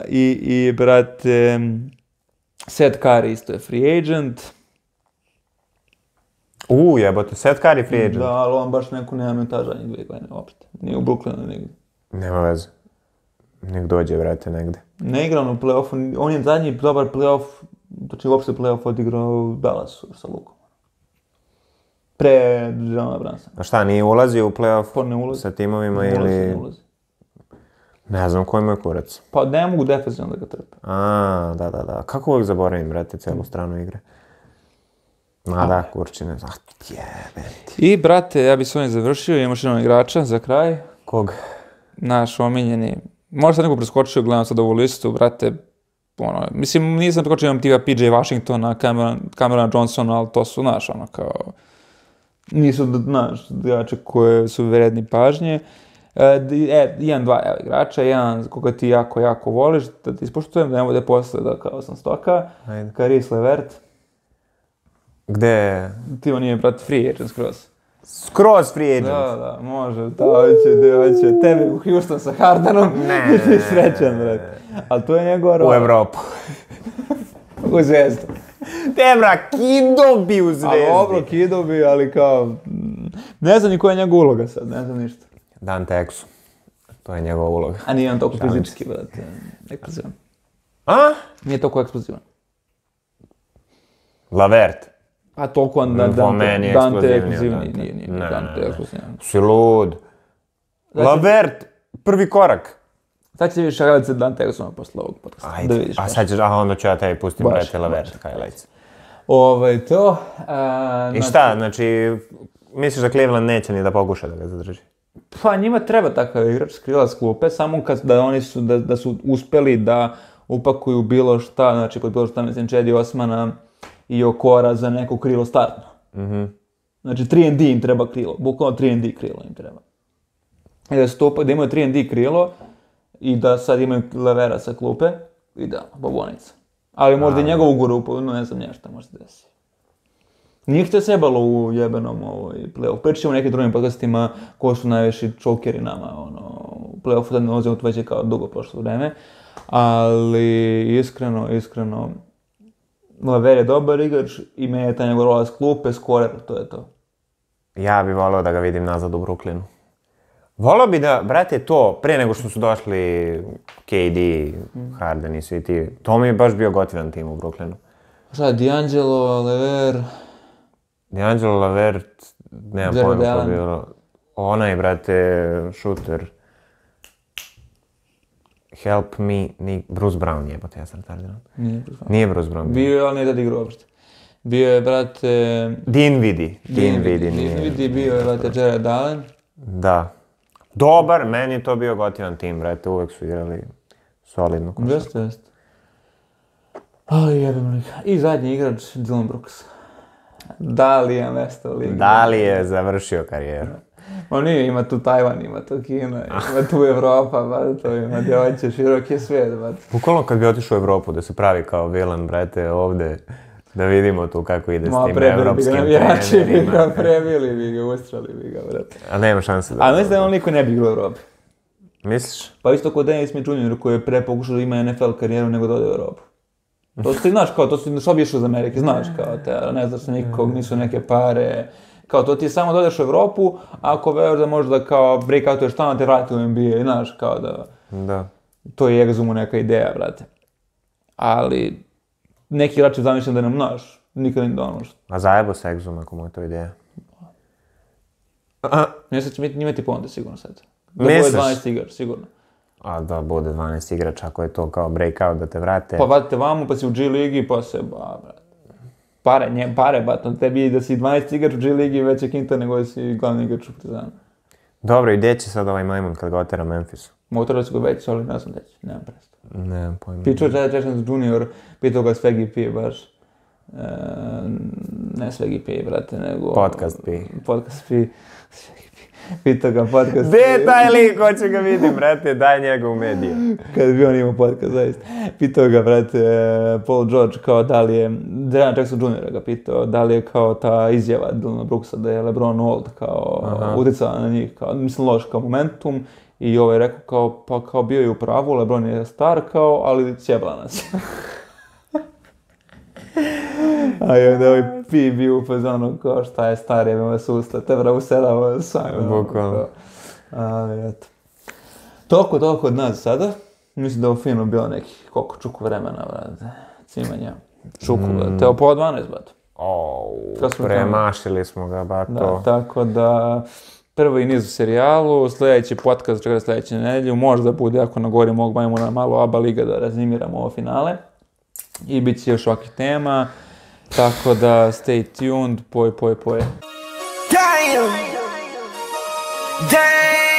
I, brate, Seth Curry isto je free agent. Jebote, Seth Curry free agent. Da, ali on baš neku nema minutaža njih 2 godine opet. Nije u Brooklynu negdje. Nema veze. Nek dođe, vrate, negde. Ne igra u play-offu, on je zadnji dobar play-off, znači uopšte play-off odigrao u Dallasu sa Lukom. Pre Jeroma Brunsa. A šta, nije ulazio u play-off Pa ne ulazi. sa timovima ili... Ne ulazi. Ne znam koji mu je kurac. Pa ne mogu defensivno da ga trpe. Da. Kako uvijek zaboravim, brate, celu stranu igre. Da, kurčine. Jebem ti. I, brate, ja bih s ovim završio, imamo još jednog igrača za kraj. Kog? Naš omiljeni. Možda sam neko preskočio, gledam sad ovu listu, brate, ono, mislim, nisam preskočio, imam tipa PJ Washingtona, Camerona Johnsona, ali to su, znaš, ono, kao, nisu, znaš, igrače koje su vredni pažnje. Dva igrača, jedan koga ti jako voliš, da ti ispoštujem, da ne bude posle da kao sam stoka. Caris LeVert. Gde? Ti on je, brate, free agent skroz. Skroz free agent? Da, može, hoće. Tebi u Houston sa Hardenom i ti srećan, brate. Ali to je njegova rola. U Evropu. U Zvezdu. Te bra, Kido bi u Zvezdi. A dobro, Kido bi, ali kao... Ne znam ni koja je njegova uloga sad, ne znam ništa. Dante Exum. To je njegova uloga. A nije on toliko fizički, brate, eksplozivan. A? Nije toliko eksplozivan. LeVert. A toliko Dante eksplozivniji nije. Dante eksplozivniji. Si lud. LeVert, prvi korak. Sad ćete više gledati se Dante Exuma posle ovog podcasta. Ajde, a sad ćeš, onda ću ja tebi pustim brate LeVert highlights. To... I šta, znači, misliš da Cleveland neće ni da pokuša da ga zadrži? Pa njima treba takav igrač skrila s klupe, samo da su uspeli da upakuju bilo šta, znači pod bilo šta mislim Čedi Osmana i Okora za neko krilo startno. Znači 3&D im treba krilo, bukvalno 3&D krilo im treba. I da imaju 3&D krilo i da sad imaju Levera sa klupe, idealno, bobonica. Ali možda i njegov ugovor, ne znam nešto možda desi. Nije htio sebalo u jebenom play-off. Pričat ćemo u nekim drugim podcastima ko su najviši čokeri nama u play-offu, da ne ulazimo to već je kao dugo prošlo vreme. Ali iskreno, Lever je dobar igrač i meni je ta njegova rola s klupe, skorer, to je to. Ja bih volio da ga vidim nazad u Brooklynu. Volio bi da, brate, to, prije nego što su došli KD, Harden i svi ti, to mi je baš bio gotivan tim u Brooklynu. Šta, D'Angelo, Lever... D'Angelo, Levert, nemam pojma ko bilo. Onaj, brate, šuter. Help Me, Bruce Brown jebote, ja sam retardiran. Nije Bruce Brown. Nije Bruce Brown. Bio je, ali nije tad igrao uopšte. Bio je, brate... Dinwiddie bio je, brate, Jared Allen. Da. Dobar, meni je to bio gotivan tim, brate, uvek su igrali solidno košarku. Jeste. Ali jebem li. I zadnji igrač, Dillon Brooks. Da li je mesto u ligi? Da li je završio karijeru? On nije, ima tu Tajvan, ima tu Kina, ima tu Evropa, brate, ima gdje hoće, širok je svijet, brate. Bukvalno kad bi otišao u Evropu, da se pravi kao vilan, brate, ovde, da vidimo tu kako ide s tim evropskim trenerima. Prebili bi ga, ustrali bi ga, brate. A nema šanse da... Ali mislim da on niko ne bi igrao u Evropi. Misliš? Pa isto kod Dennis Smith Jr. koji je pre pokušao da ima NFL karijeru nego da ode u Evropu. To su ti, znaš, kao, to su što bi išao iz Amerike, znaš, kao, te, ne znaš nikog, nisu neke pare, kao, to ti samo dođeš u Evropu, ako veš da možda kao breakoutuješ tamo, te vrati u NBA, znaš, kao da... Da. To je egzumu neka ideja, brate. Ali, neki igrači zamišljam da nam, znaš, nikad ne ono što... A zajebo se egzum ako mu je to ideja. Ne sad će njima ti ponde sigurno sad. Da bude 12 igrač, sigurno. A da bude 12 igrača, ako je to kao breakout da te vrate. Pa vratite vamo, pa si u G ligi, pa se, brate. Pare, batno, tebi da si 12 igrač u G ligi veća kinta nego da si glavni igrač u Partizanu. Dobro, i gdje će sad ovaj majmun kad ga otera Memphisu? Mogu da su ga veći, ali ne znam gdje će, nemam predstav. Nemam pojma. Pičao je Jackson Junior, pitao ga Svegi P, baš. Ne Svegi P, brate, nego... Podcast P. Podcast P. Pitao ga podcast... Gdje je taj lik, hoće ga vidim, brate, daj njega u medije. Kad bi on imao podcast, zaista. Pitao ga, brate, Paul George, kao da li je... Dejan Jackson Jr. ga pitao, da li je kao ta izjava Dillona Brooksa da je LeBron old, kao utjecala na njih, kao, mislim, loš kao momentum. I ovaj rekao kao, pa kao bio je u pravu, LeBron je star kao, ali ćebla nas. A i onda ovaj Pi bio u fazonu kao šta je star, jebem vas usta, te vra uselava sami. Bukvalno. Ali eto. Toliko od nas sada. Mislim da je ovo fino bilo nekih, koliko čuku vremena, brate. Cimanja. Čuku, brate. Evo po 12, brate. Premašili smo ga, bato. Da, tako da... Prvi niz u serijalu, sljedeći podcast čeka sljedeće nedelju, možda bude ako na gori mogu bavimo na malo ABA liga da raznimiramo ovo finale. I bit će još ovakvih tema, tako da stay tuned, poj. Damn!